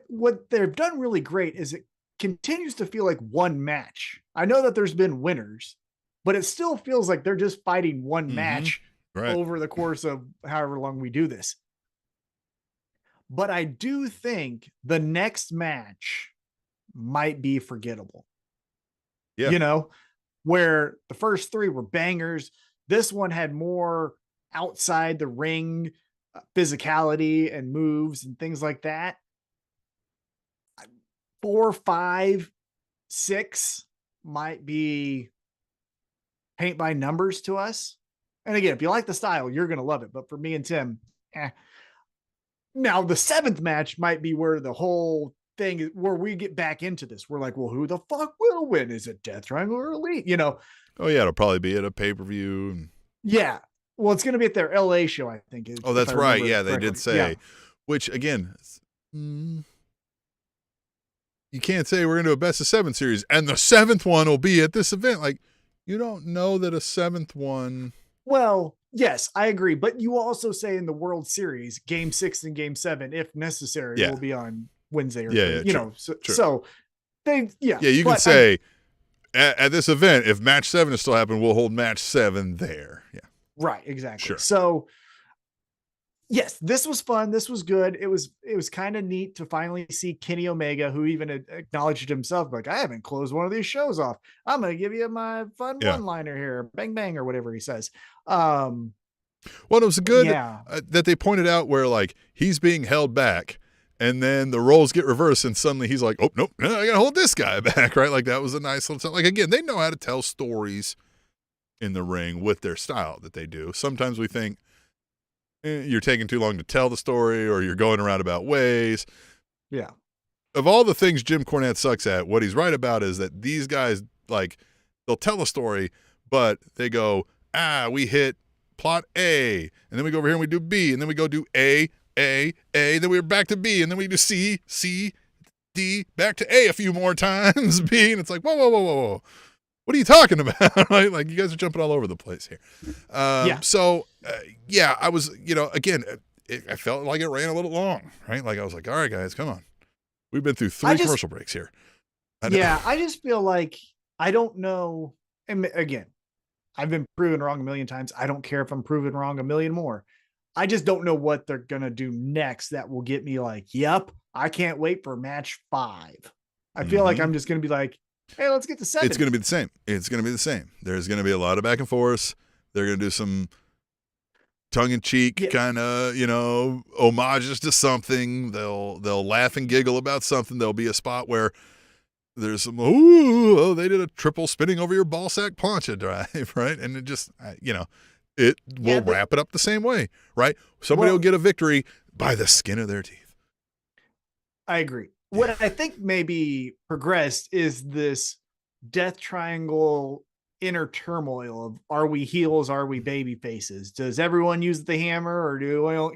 what they've done really great is it continues to feel like one match. I know that there's been winners, but it still feels like they're just fighting one match over the course of however long we do this. But I do think the next match might be forgettable. Yeah. Where the first 3 were bangers. This one had more outside the ring physicality and moves and things like that. 4, 5, 6 might be paint by numbers to us. And again, if you like the style, you're going to love it. But for me and Tim, Now the 7th match might be where the whole thing, where we get back into this. We're like, well, who the fuck will win? Is it Death Triangle or Elite? Oh yeah, it'll probably be at a pay-per-view. Yeah. Well, it's going to be at their LA show, I think. Oh, that's right. Yeah, they did say. Yeah. Which again, you can't say we're going to do a best of 7 series and the 7th one will be at this event. Like, you don't know that a 7th one. Well, yes, I agree. But you also say in the World Series, Game 6 and Game 7, if necessary, will be on Wednesday or Thursday. So they, Yeah, you can say at this event, if match 7 is still happening, we'll hold match 7 there. Yeah. Right, exactly. Sure. So yes, this was fun. This was good. It was kind of neat to finally see Kenny Omega, who even acknowledged himself, like, I haven't closed one of these shows off. I'm going to give you my fun one-liner here, bang, bang, or whatever he says. Well, it was good that they pointed out where, like, he's being held back and then the roles get reversed and suddenly he's like, oh, nope, I got to hold this guy back, right? Like, that was a nice little, like, again, they know how to tell stories in the ring with their style that they do. Sometimes we think you're taking too long to tell the story or you're going roundabout ways. Yeah. Of all the things Jim Cornette sucks at, what he's right about is that these guys, like, they'll tell a story, but they go, we hit plot A, and then we go over here and we do B, and then we go do A, and then we're back to B, and then we do C, D, back to A a few more times, B, and it's like, whoa. What are you talking about? Right? Like, you guys are jumping all over the place here. So, I was, again, I felt like it ran a little long, right? Like, I was like, all right, guys, come on. We've been through 3 commercial breaks here. I just feel like, I don't know. And again, I've been proven wrong a million times. I don't care if I'm proven wrong a million more. I just don't know what they're going to do next that will get me like, yep, I can't wait for match 5. I feel like I'm just going to be like, hey, let's get to 7. It's going to be the same. There's going to be a lot of back and forth. They're going to do some tongue-in-cheek Yeah. kind of, homages to something. They'll laugh and giggle about something. There'll be a spot where there's some, they did a triple spinning over your ball sack plancha drive, right? And it just, it will wrap it up the same way, right? Somebody will get a victory by the skin of their teeth. I agree. What I think maybe progressed is this death triangle inner turmoil of, are we heels? Are we baby faces? Does everyone use the hammer, or do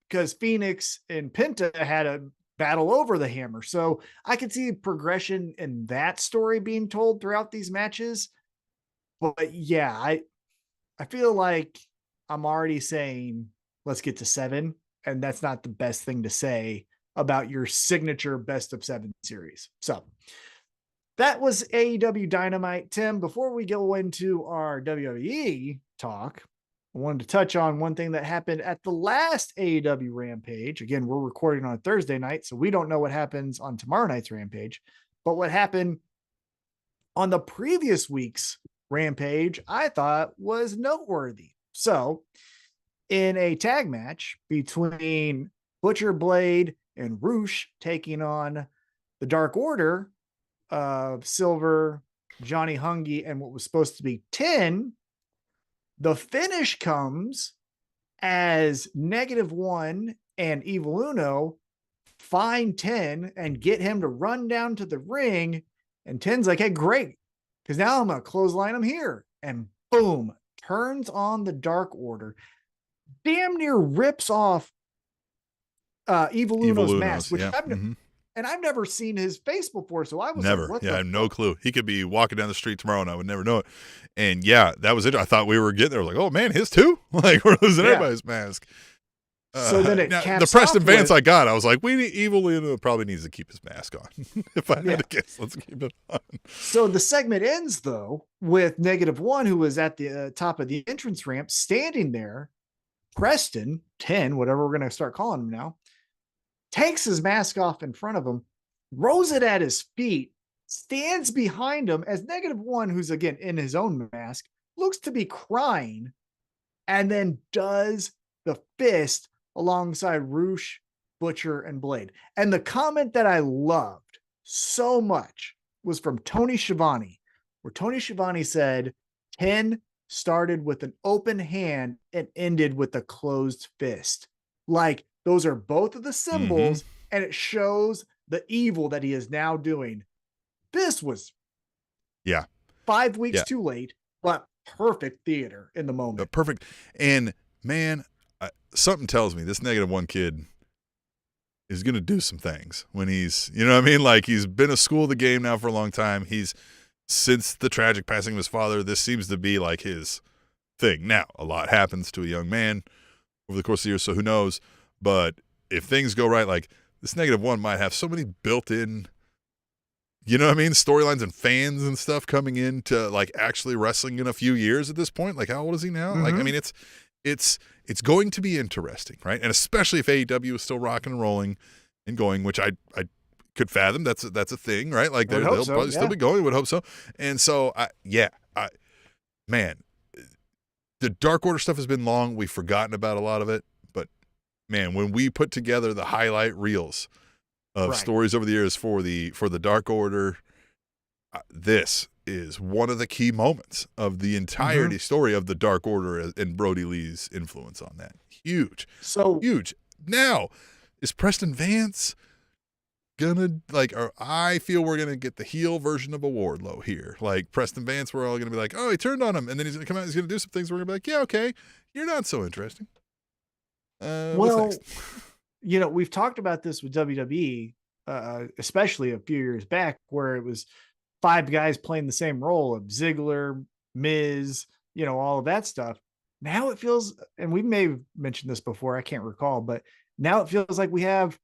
because Phoenix and Penta had a battle over the hammer. So I could see progression in that story being told throughout these matches. But yeah, I feel like I'm already saying, let's get to 7. And that's not the best thing to say about your signature best of 7 series. So that was AEW Dynamite. Tim, before we go into our WWE talk, I wanted to touch on one thing that happened at the last AEW Rampage. Again, we're recording on a Thursday night, so we don't know what happens on tomorrow night's Rampage. But what happened on the previous week's Rampage, I thought was noteworthy. So, in a tag match between Butcher Blade and Roosh taking on the Dark Order of Silver, Johnny Hungy, and what was supposed to be 10, the finish comes as -1 and Evil Uno find 10 and get him to run down to the ring. And 10's like, hey, great, because now I'm going to clothesline him here. And boom, turns on the Dark Order. Damn near rips off Evil Uno's mask, which I've never seen his face before. So I was never. Like, I have no clue. He could be walking down the street tomorrow and I would never know it. And yeah, that was it. I thought we were getting there. I was like, oh man, his too? Like, we're losing everybody's mask. So then it caps the Preston off Vance I got, I was like, Evil Uno probably needs to keep his mask on. If I had to guess, let's keep it on. So the segment ends though with -1, who was at the top of the entrance ramp, standing there. Preston 10, whatever we're going to start calling him now, takes his mask off in front of him, rolls it at his feet, stands behind him as -1, who's again in his own mask, looks to be crying, and then does the fist alongside Roosh, Butcher, and Blade. And the comment that I loved so much was from Tony Schiavone, where Tony Schiavone said, 10 started with an open hand and ended with a closed fist. Like, those are both of the symbols, and it shows the evil that he is now doing. This was 5 weeks too late, but perfect theater in the moment. Perfect. And man, something tells me this -1 kid is going to do some things when he's, you know what I mean? Like, he's been a school of the game now for a long time. Since the tragic passing of his father, this seems to be like his thing. Now, a lot happens to a young man over the course of the year, so who knows? But if things go right, like, this -1 might have so many built-in, you know what I mean, storylines and fans and stuff coming into, like, actually wrestling in a few years at this point. Like, how old is he now? Like, I mean, it's going to be interesting, right? And especially if AEW is still rocking and rolling and going, which I could fathom. That's a thing, right? Like, they'll probably still be going. Would hope so. And so, man, the Dark Order stuff has been long. We've forgotten about a lot of it. But, man, when we put together the highlight reels of stories over the years for the Dark Order, this is one of the key moments of the entirety story of the Dark Order and Brody Lee's influence on that. Huge. So huge. Now, is Preston Vance gonna, like, or I feel we're gonna get the heel version of a Wardlow here. Like, Preston Vance, we're all gonna be like, oh, he turned on him, and then he's gonna come out, he's gonna do some things, we're gonna be like, yeah, okay, you're not so interesting. Well, you know, we've talked about this with WWE, especially a few years back, where it was 5 guys playing the same role of Ziggler, Miz, you know, all of that stuff. Now it feels, and we may have mentioned this before, I can't recall, but now it feels like we have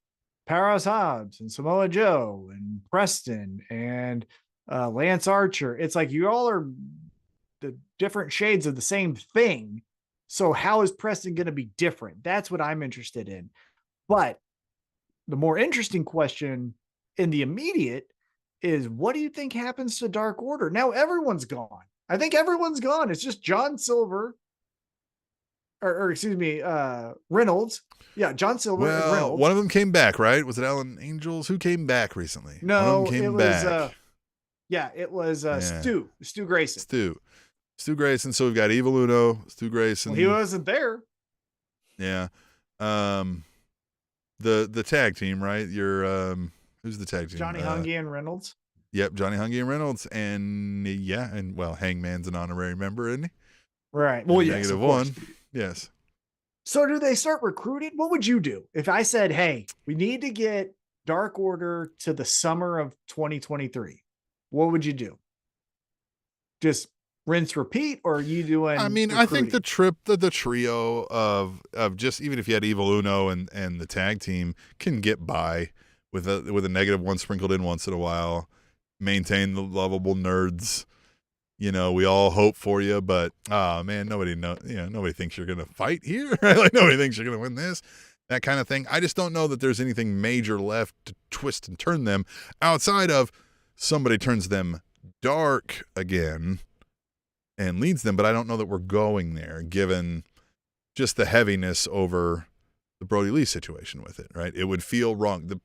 Powerhouse Hobbs and Samoa Joe and Preston and Lance Archer. It's like you all are the different shades of the same thing. So how is Preston going to be different? That's what I'm interested in. But the more interesting question in the immediate is, what do you think happens to Dark Order? Now everyone's gone. I think everyone's gone. It's just John Silver, or excuse me, Reynolds. Yeah, John Silver and Well, Reynolds. one of them came back, right? Was it Alan Angels? Who came back recently? One of them No, came it was back. it was Yeah. Stu Grayson. Stu Grayson. So we've got Evil Uno, Stu Grayson. Well, he wasn't there. Yeah. The tag team, right? Who's the tag team? Johnny Hungy and Reynolds. Yep, Johnny Hungy and Reynolds, and Hangman's an honorary member, isn't he? Right. Well, yes, -1. Yes. So do they start recruiting? What would you do if I said, "Hey, we need to get Dark Order to the summer of 2023"? What would you do? Just rinse, repeat, or are you doing? I mean, I think the trio of just, even if you had Evil Uno and the tag team, can get by with a -1 sprinkled in once in a while. Maintain the lovable nerds. We all hope for you, but man, nobody thinks you're gonna fight here. Right? Like, nobody thinks you're gonna win this. That kind of thing. I just don't know that there's anything major left to twist and turn them outside of somebody turns them dark again and leads them, but I don't know that we're going there, given just the heaviness over the Brody Lee situation with it, right? It would feel wrong.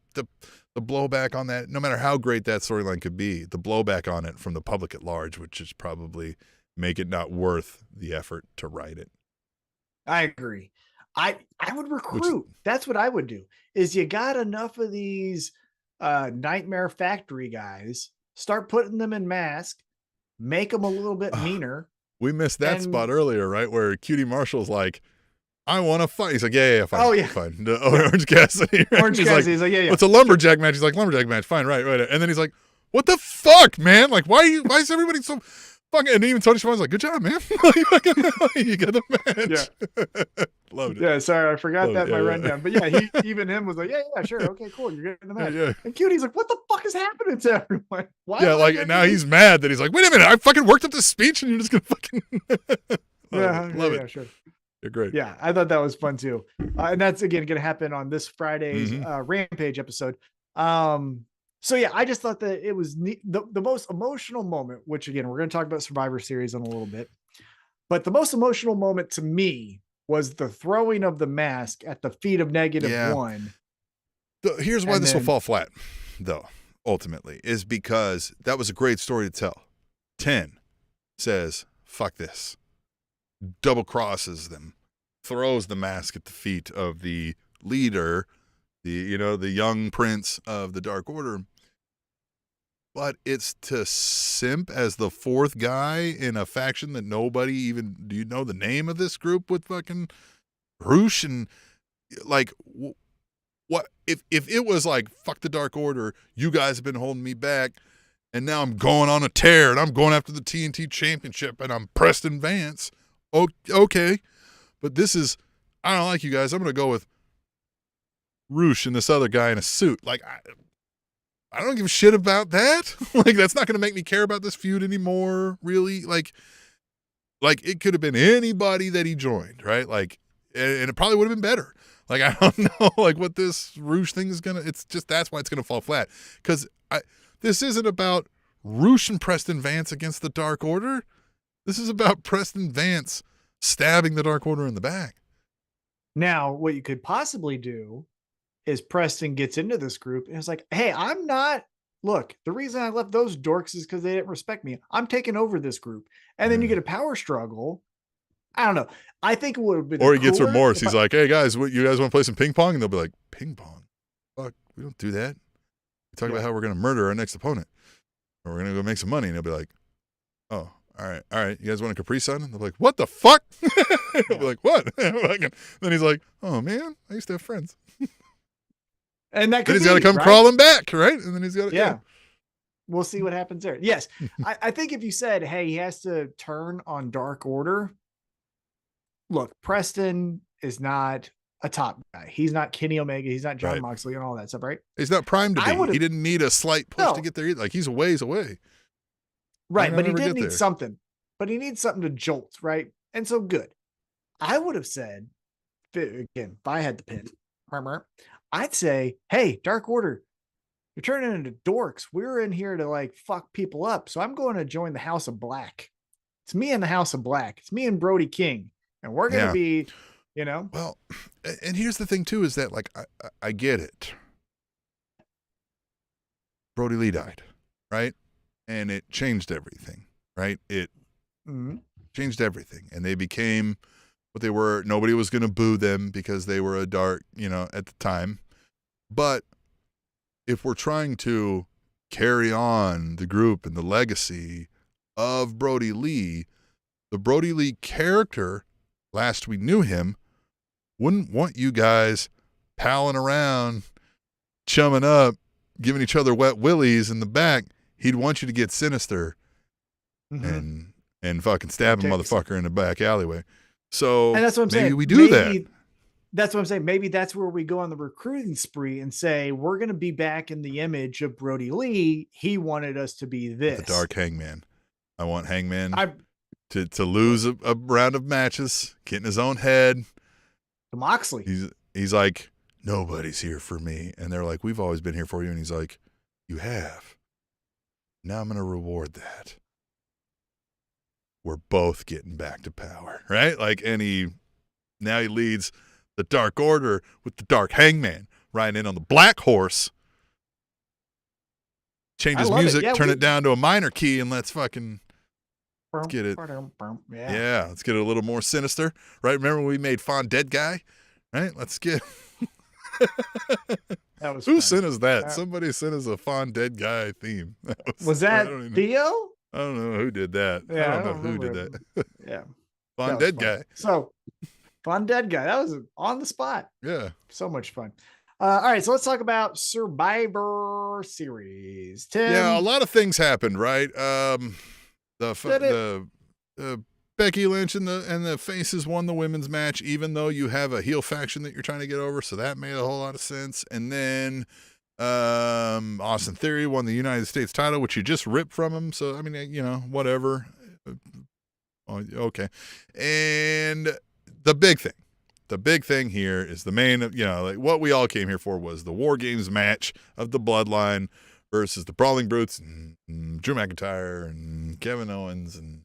The blowback on that, no matter how great that storyline could be, the blowback on it from the public at large would just probably make it not worth the effort to write it. I agree. I would recruit. That's what I would do. Is you got enough of these Nightmare Factory guys, start putting them in mask, make them a little bit meaner. We missed that spot earlier, right? Where Cutie Marshall's like, I want to fight. He's like, yeah, fine. Oh, yeah. Fine. Orange Cassidy. Right? Orange Cassidy. He's like, yeah. It's a lumberjack match. He's like, lumberjack match. Fine, right. And then he's like, what the fuck, man? Like, why is everybody so fucking? And even Tony Schiavone's like, good job, man. You got the match. Yeah. Loved it. Yeah, sorry, I forgot that in my rundown. But yeah, even him was like, yeah, sure, okay, cool, you're getting the match. Yeah. And Cutie's like, what the fuck is happening to everyone? Why? Yeah, like now he's mad that he's like, wait a minute, I fucking worked up this speech and you're just gonna fucking love it. Yeah, sure. You're great. Yeah, I thought that was fun too. And that's again going to happen on this Friday's Rampage episode. So yeah, I just thought that it was the most emotional moment, which again, we're going to talk about Survivor Series in a little bit. But the most emotional moment to me was the throwing of the mask at the feet of -1. Here's why this will fall flat, though, ultimately, is because that was a great story to tell. 10 says, fuck this. Double crosses them, throws the mask at the feet of the leader, the young prince of the Dark Order. But it's to simp as the fourth guy in a faction that nobody even, do you know the name of this group with fucking Roosh? And like, what if it was like, fuck the Dark Order, you guys have been holding me back, and now I'm going on a tear and I'm going after the TNT championship and I'm Preston Vance. Okay, but this is, I don't like you guys. I'm going to go with Roosh and this other guy in a suit. Like, I don't give a shit about that. Like, that's not going to make me care about this feud anymore, really. Like it could have been anybody that he joined, right? Like, and it probably would have been better. Like, I don't know, like, what this Roosh thing is it's just, that's why it's going to fall flat. Because this isn't about Roosh and Preston Vance against the Dark Order. This is about Preston Vance stabbing the Dark Order in the back. Now, what you could possibly do is Preston gets into this group and it's like, hey, look, the reason I left those dorks is because they didn't respect me. I'm taking over this group. And then you get a power struggle. I don't know. I think it would have been. Or he gets remorse. He's like, hey, guys, you guys want to play some ping pong? And they'll be like, ping pong? Fuck, we don't do that. We talk about how we're going to murder our next opponent. Or we're going to go make some money. And they'll be like, oh. All right. You guys want a Capri Sun? And they're like, what the fuck? I'll be like, what? Then he's like, oh, man, I used to have friends. And that then he's got to come crawling back, right? And then he's got to, yeah. We'll see what happens there. Yes. I think if you said, hey, he has to turn on Dark Order. Look, Preston is not a top guy. He's not Kenny Omega. He's not John Moxley and all that stuff, right? He's not primed to be. He didn't need a slight push to get there. Like, he's a ways away. Right, but he did need something. But he needs something to jolt, right? And so good. I would have said, again, if I had the pin, I'd say, hey, Dark Order, you're turning into dorks. We're in here to like fuck people up. So I'm going to join the House of Black. It's me and the House of Black. It's me and Brody King. and we're going to be, Well, and here's the thing too, is that like, I get it. Brody Lee died, right? And it changed everything, right? It changed everything. And they became what they were. Nobody was going to boo them because they were a dark, at the time. But if we're trying to carry on the group and the legacy of Brody Lee, the Brody Lee character, last we knew him, wouldn't want you guys palling around, chumming up, giving each other wet willies in the back. He'd want you to get sinister and fucking stab a motherfucker in the back alleyway. So and that's what I'm maybe saying. we do that. That's what I'm saying. Maybe that's where we go on the recruiting spree and say, we're going to be back in the image of Brody Lee. He wanted us to be this. The Dark Hangman. I want Hangman to lose a round of matches, get in his own head. To Moxley. He's like, nobody's here for me. And they're like, we've always been here for you. And he's like, you have. Now I'm going to reward that. We're both getting back to power, right? Like, now he leads the Dark Order with the Dark Hangman riding in on the Black Horse. Change his music, turn it down to a minor key, and let's get it. Yeah, let's get it a little more sinister, right? Remember when we made Fawn Dead Guy, right? Let's get. That was Who sent us that? Somebody sent us a Fawn Dead Guy theme. Was that Theo? I don't know who did that. Yeah, I don't know who did that. Yeah. Fawn Dead Guy. So, Fawn Dead Guy. That was on the spot. Yeah. So much fun. All right, so let's talk about Survivor Series. Tim. Yeah, a lot of things happened, right? The Becky Lynch and the Faces won the women's match, even though you have a heel faction that you're trying to get over, so that made a whole lot of sense. And then Austin Theory won the United States title, which you just ripped from him. So I mean, whatever. Okay. And the big thing here is the main, like what we all came here for was the War Games match of the Bloodline versus the Brawling Brutes and Drew McIntyre and Kevin Owens and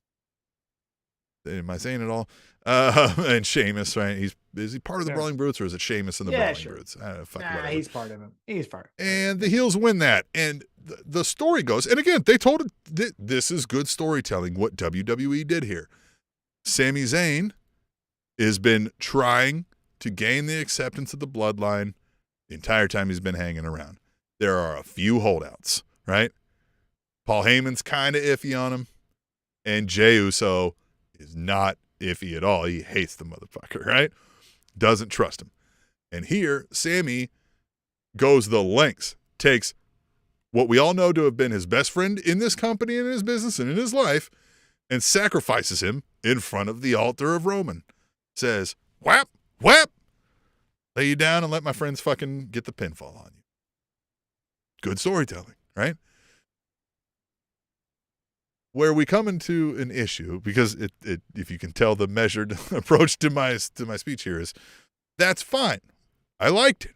am I saying it all? And Sheamus, right? Is he part of the Brawling Brutes or is it Sheamus and the Brawling Brutes? I don't know, he's part of him. He's part of it. And the heels win that. And the story goes, and again, they told it, this is good storytelling, what WWE did here. Sami Zayn has been trying to gain the acceptance of the Bloodline the entire time he's been hanging around. There are a few holdouts, right? Paul Heyman's kind of iffy on him, and Jey Uso is not iffy at all. He hates the motherfucker, right? Doesn't trust him. And here, Sami goes the lengths, takes what we all know to have been his best friend in this company and in his business and in his life, and sacrifices him in front of the altar of Roman. Says, whap, whap, lay you down and let my friends fucking get the pinfall on you. Good storytelling, right? Where we come into an issue, because it if you can tell the measured approach to my speech here is, that's fine. I liked it.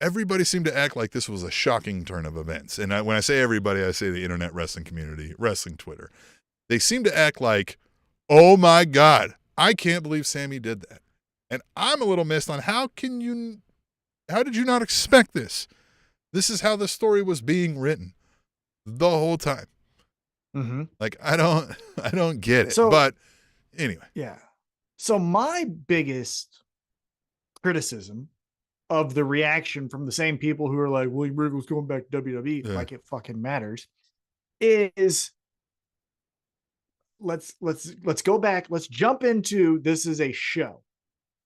Everybody seemed to act like this was a shocking turn of events. And when I say everybody, I say the internet wrestling community, wrestling Twitter. They seem to act like, oh my God, I can't believe Sami did that. And I'm a little missed on how did you not expect this? This is how the story was being written the whole time. Mm-hmm. Like, I don't get it. So, but anyway. Yeah. So my biggest criticism of the reaction from the same people who are like, William Regal's going back to WWE, like it fucking matters, is let's go back. Let's jump into, this is a show,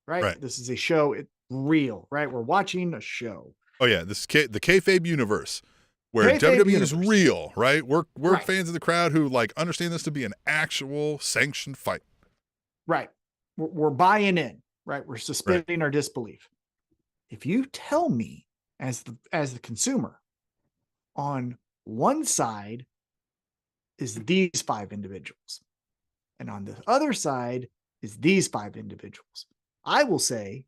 right? This is a show. It's real, right? We're watching a show. Oh yeah. This is the kayfabe universe where WWE is real, right? We're fans of the crowd who like understand this to be an actual sanctioned fight. Right. We're buying in, right? We're suspending our disbelief. If you tell me as the consumer, on one side is these 5 individuals, and on the other side is these 5 individuals, I will say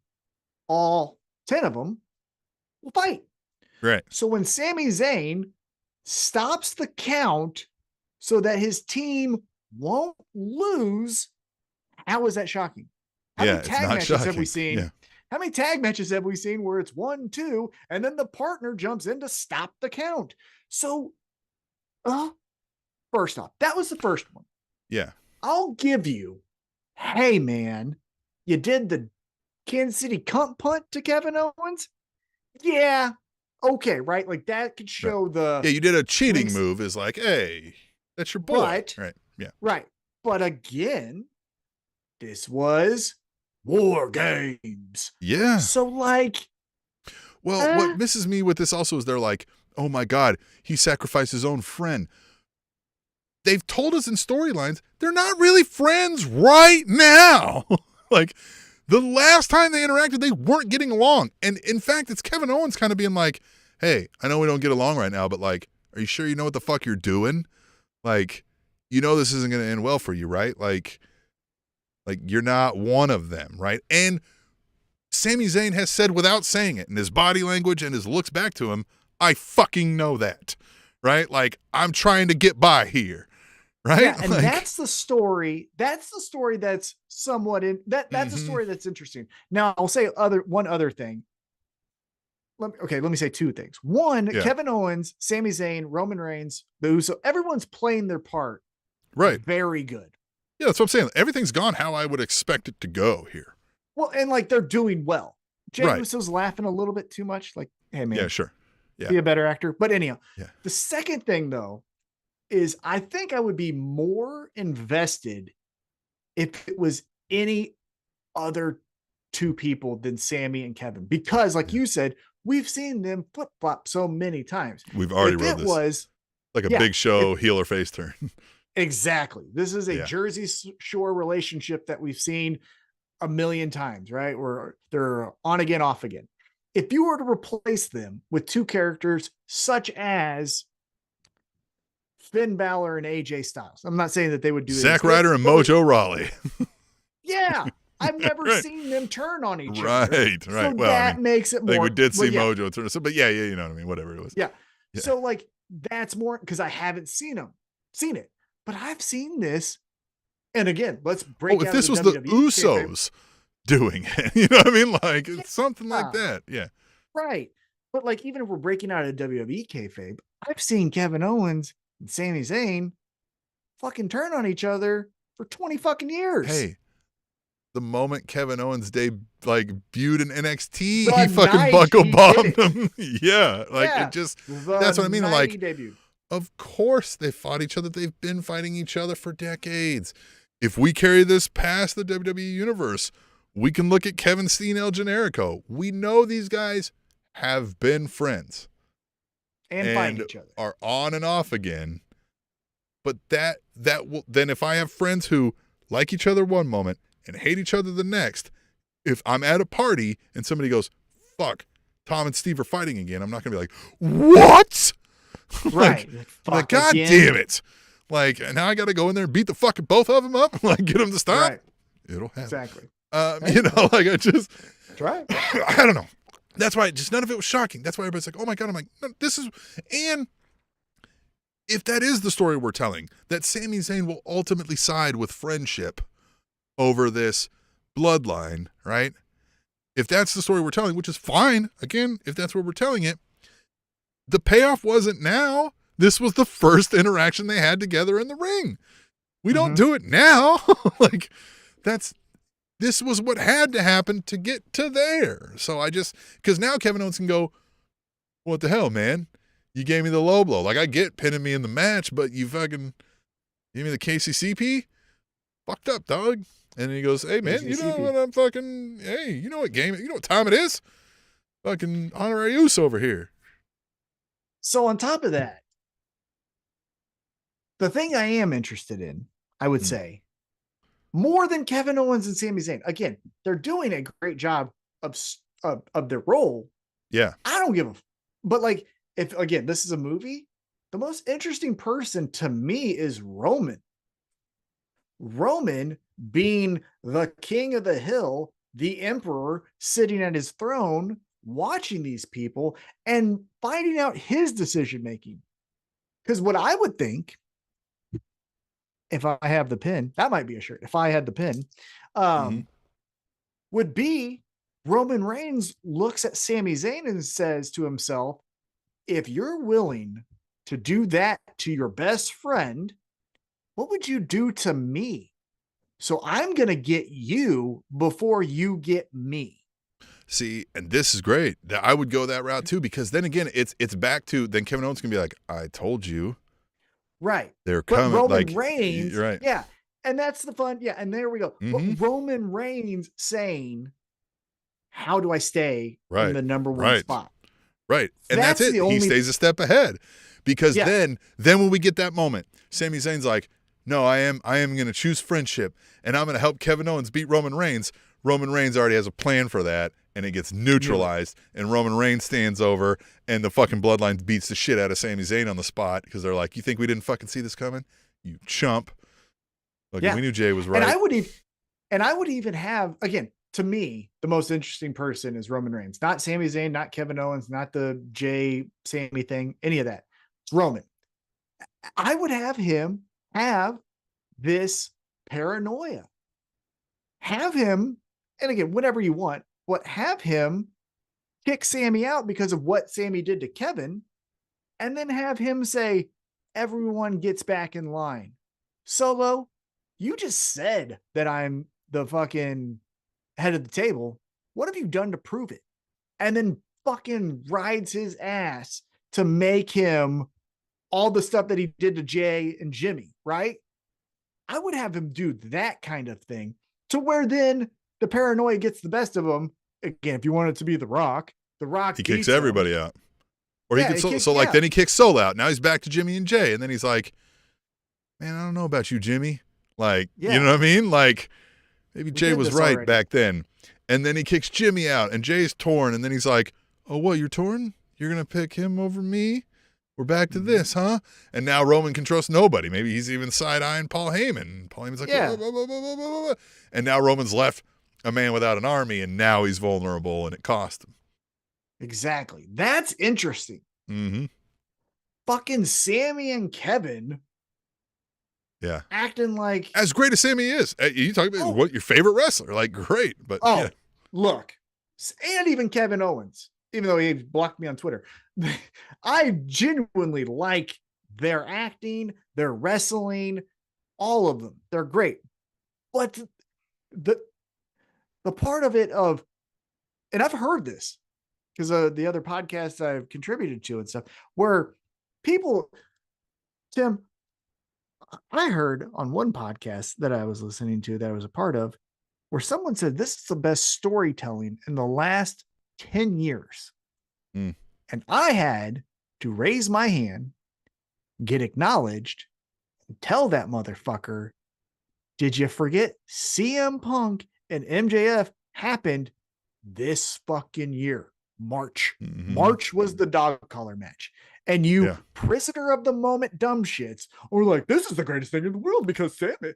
all 10 of them will fight. Right. So when Sami Zayn stops the count so that his team won't lose, How is that shocking? How Yeah, many it's tag not matches have we shocking. seen? Yeah. How many tag matches have we seen where it's 1-2 and then the partner jumps in to stop the count? So, first off, that was the first one. Yeah. I'll give you, hey man, you did the Kansas City cunt punt to Kevin Owens? Yeah. Okay, right? Like that could Right. show the Yeah, you did a cheating links, move is like, hey, that's your boy. but Right. Yeah. right. But again, this was War Games. Yeah. So like, Well, what misses me with this also is they're like, oh my God, he sacrificed his own friend. They've told us in storylines they're not really friends right now. Like the last time they interacted, they weren't getting along. And in fact, it's Kevin Owens kind of being like, hey, I know we don't get along right now, but like, are you sure you know what the fuck you're doing? Like, you know this isn't going to end well for you, right? Like you're not one of them, right? And Sami Zayn has said without saying it in his body language and his looks back to him, I fucking know that, right? Like, I'm trying to get by here, right? yeah, and like, that's the story. That's the story that's somewhat in that. That's a story that's interesting. Now, I'll say one other thing. Let me say two things. One, Yeah. Kevin Owens, Sami Zayn, Roman Reigns, the Uso, everyone's playing their part. Right. Very good. Yeah, that's what I'm saying. Everything's gone how I would expect it to go here. Well, and like they're doing well. Jey Right. Uso's laughing a little bit too much. Like, hey man, Yeah, sure. Yeah. be a better actor. But anyhow, Yeah. the second thing though is I think I would be more invested if it was any other two people than Sammy and Kevin, because like you said, we've seen them flip flop so many times. We've already If rode it this. was Like a yeah, Big Show heel or face turn. exactly. This is a Yeah. Jersey Shore relationship that we've seen a million times, right? Where they're on again, off again. If you were to replace them with two characters such as Finn Balor and AJ Styles, I'm not saying that they would do Zack Ryder and Mojo Rawley. Yeah, I've never Right. seen them turn on each Right, other. right. So Well, that I mean, makes it more. like we did see well, yeah, Mojo turn. So, but yeah, you know what I mean. Whatever it was. yeah. Yeah. So like that's more because I haven't seen it, but I've seen this. And again, let's break. Oh, if out this the was the WWE kayfabe. Usos doing it, you know what I mean? Like it's something like Yeah. that. Yeah. Right. But like, even if we're breaking out a WWE kayfabe, I've seen Kevin Owens and Sami Zayn fucking turn on each other for 20 fucking years. Hey, the moment Kevin Owens debuted in NXT, The he fucking night buckle he bombed did him. Yeah. Like Yeah. it just, The that's what I mean. night Like, he debuted. of course they fought each other. They've been fighting each other for decades. If we carry this past the WWE universe, we can look at Kevin Steen, El Generico. We know these guys have been friends And find each other. are on and off again. But that will then, if I have friends who like each other one moment and hate each other the next, if I'm at a party and somebody goes, fuck, Tom and Steve are fighting again, I'm not gonna be like, what? Right. Like God damn it. Like, now I got to go in there and beat the fucking both of them up, like get them to stop. Right. It'll happen. Exactly. You know, like I just, That's right. I don't know. That's why just none of it was shocking. That's why everybody's like, oh my God. I'm like, no, this is, and if that is the story we're telling, that Sami Zayn will ultimately side with friendship over this bloodline, right? If that's the story we're telling, which is fine, again, if that's what we're telling it, the payoff wasn't now. This was the first interaction they had together in the ring. We don't do it now. Like, this was what had to happen to get to there. So because now Kevin Owens can go, what the hell, man? You gave me the low blow. Like, I get pinning me in the match, but you fucking gave me the KCCP? Fucked up, dog. And he goes, hey, man, you know what I'm fucking, hey, you know what time it is? Fucking honorary use over here. So on top of that, the thing I am interested in, I would say, more than Kevin Owens and Sami Zayn. Again, they're doing a great job of their role. Yeah. I don't give a, but like, if again, this is a movie, the most interesting person to me is Roman. Roman being the king of the hill, the emperor sitting at his throne, watching these people and finding out his decision making. Because what I would think if I have the pin, that might be a shirt. If I had the pin, would be Roman Reigns looks at Sami Zayn and says to himself, if you're willing to do that to your best friend, what would you do to me? So I'm going to get you before you get me. See, and this is great. I would go that route too, because then again, it's back to then Kevin Owens can be like, I told you. Right. They're coming. But Roman like, Reigns, right. Yeah. And that's the fun. Yeah. And there we go. But Roman Reigns saying, how do I stay in the number one spot? Right. And that's it. He stays a step ahead. Because then when we get that moment, Sami Zayn's like, no, I am going to choose friendship, and I'm going to help Kevin Owens beat Roman Reigns. Roman Reigns already has a plan for that, and it gets neutralized, and Roman Reigns stands over, and the fucking Bloodline beats the shit out of Sami Zayn on the spot because they're like, you think we didn't fucking see this coming? You chump. Look, we knew Jay was right. And I would even have, again, to me, the most interesting person is Roman Reigns. Not Sami Zayn, not Kevin Owens, not the Jay Sami thing, any of that. It's Roman. I would have him have this paranoia. Have him, and again, whatever you want, but have him kick Sami out because of what Sami did to Kevin, and then have him say, everyone gets back in line. Solo, you just said that I'm the fucking head of the table. What have you done to prove it? And then fucking rides his ass to make him all the stuff that he did to Jay and Jimmy, right? I would have him do that kind of thing to where then the paranoia gets the best of him. Again, if you want it to be The Rock he kicks everybody out. Or he could then he kicks Soul out. Now he's back to Jimmy and Jay, and then he's like, man, I don't know about you, Jimmy. Like, you know what I mean? Like, maybe Jay was right back then. And then he kicks Jimmy out, and Jay's torn, and then he's like, oh, what, you're torn? You're going to pick him over me? We're back to this, huh? And now Roman can trust nobody. Maybe he's even side-eyeing Paul Heyman. Paul Heyman's like, blah, blah, blah, blah, blah, blah. And now Roman's left a man without an army, and now he's vulnerable, and it cost him. Exactly. That's interesting. Fucking Sami and Kevin. Yeah. Acting like. As great as Sami is. You talk about what your favorite wrestler. Like, great. But look. And even Kevin Owens, even though he blocked me on Twitter. I genuinely like their acting, their wrestling, all of them. They're great. But the part of it of, and I've heard this because the other podcasts I've contributed to and stuff, where people, Tim, I heard on one podcast that I was listening to that I was a part of, where someone said this is the best storytelling in the last 10 years. And I had to raise my hand, get acknowledged, and tell that motherfucker, did you forget CM Punk and MJF happened this fucking year? March. March was the dog collar match. And you prisoner of the moment dumb shits or like, this is the greatest thing in the world because Sammy.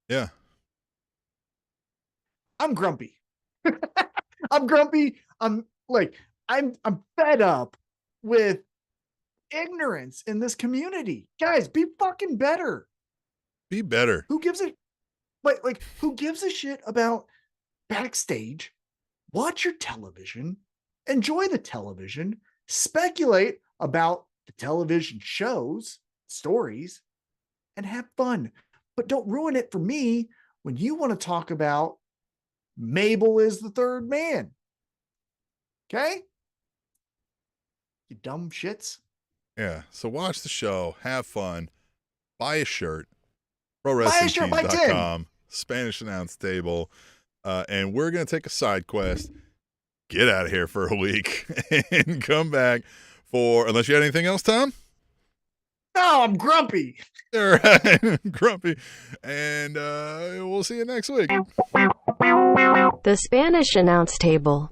Yeah. I'm grumpy. I'm grumpy. I'm fed up with ignorance in this community. Guys, be fucking better. Be better. Who gives a who gives a shit about backstage? Watch your television, enjoy the television, speculate about the television shows, stories, and have fun. But don't ruin it for me when you want to talk about Mabel is the third man. Okay? You dumb shits. Yeah. So watch the show, have fun, buy a shirt, ProWrestlingTees.com, Spanish Announce Table, and we're going to take a side quest, get out of here for a week, and come back for, unless you had anything else, Tom? No, I'm grumpy. All right, grumpy. And we'll see you next week. The Spanish Announce Table.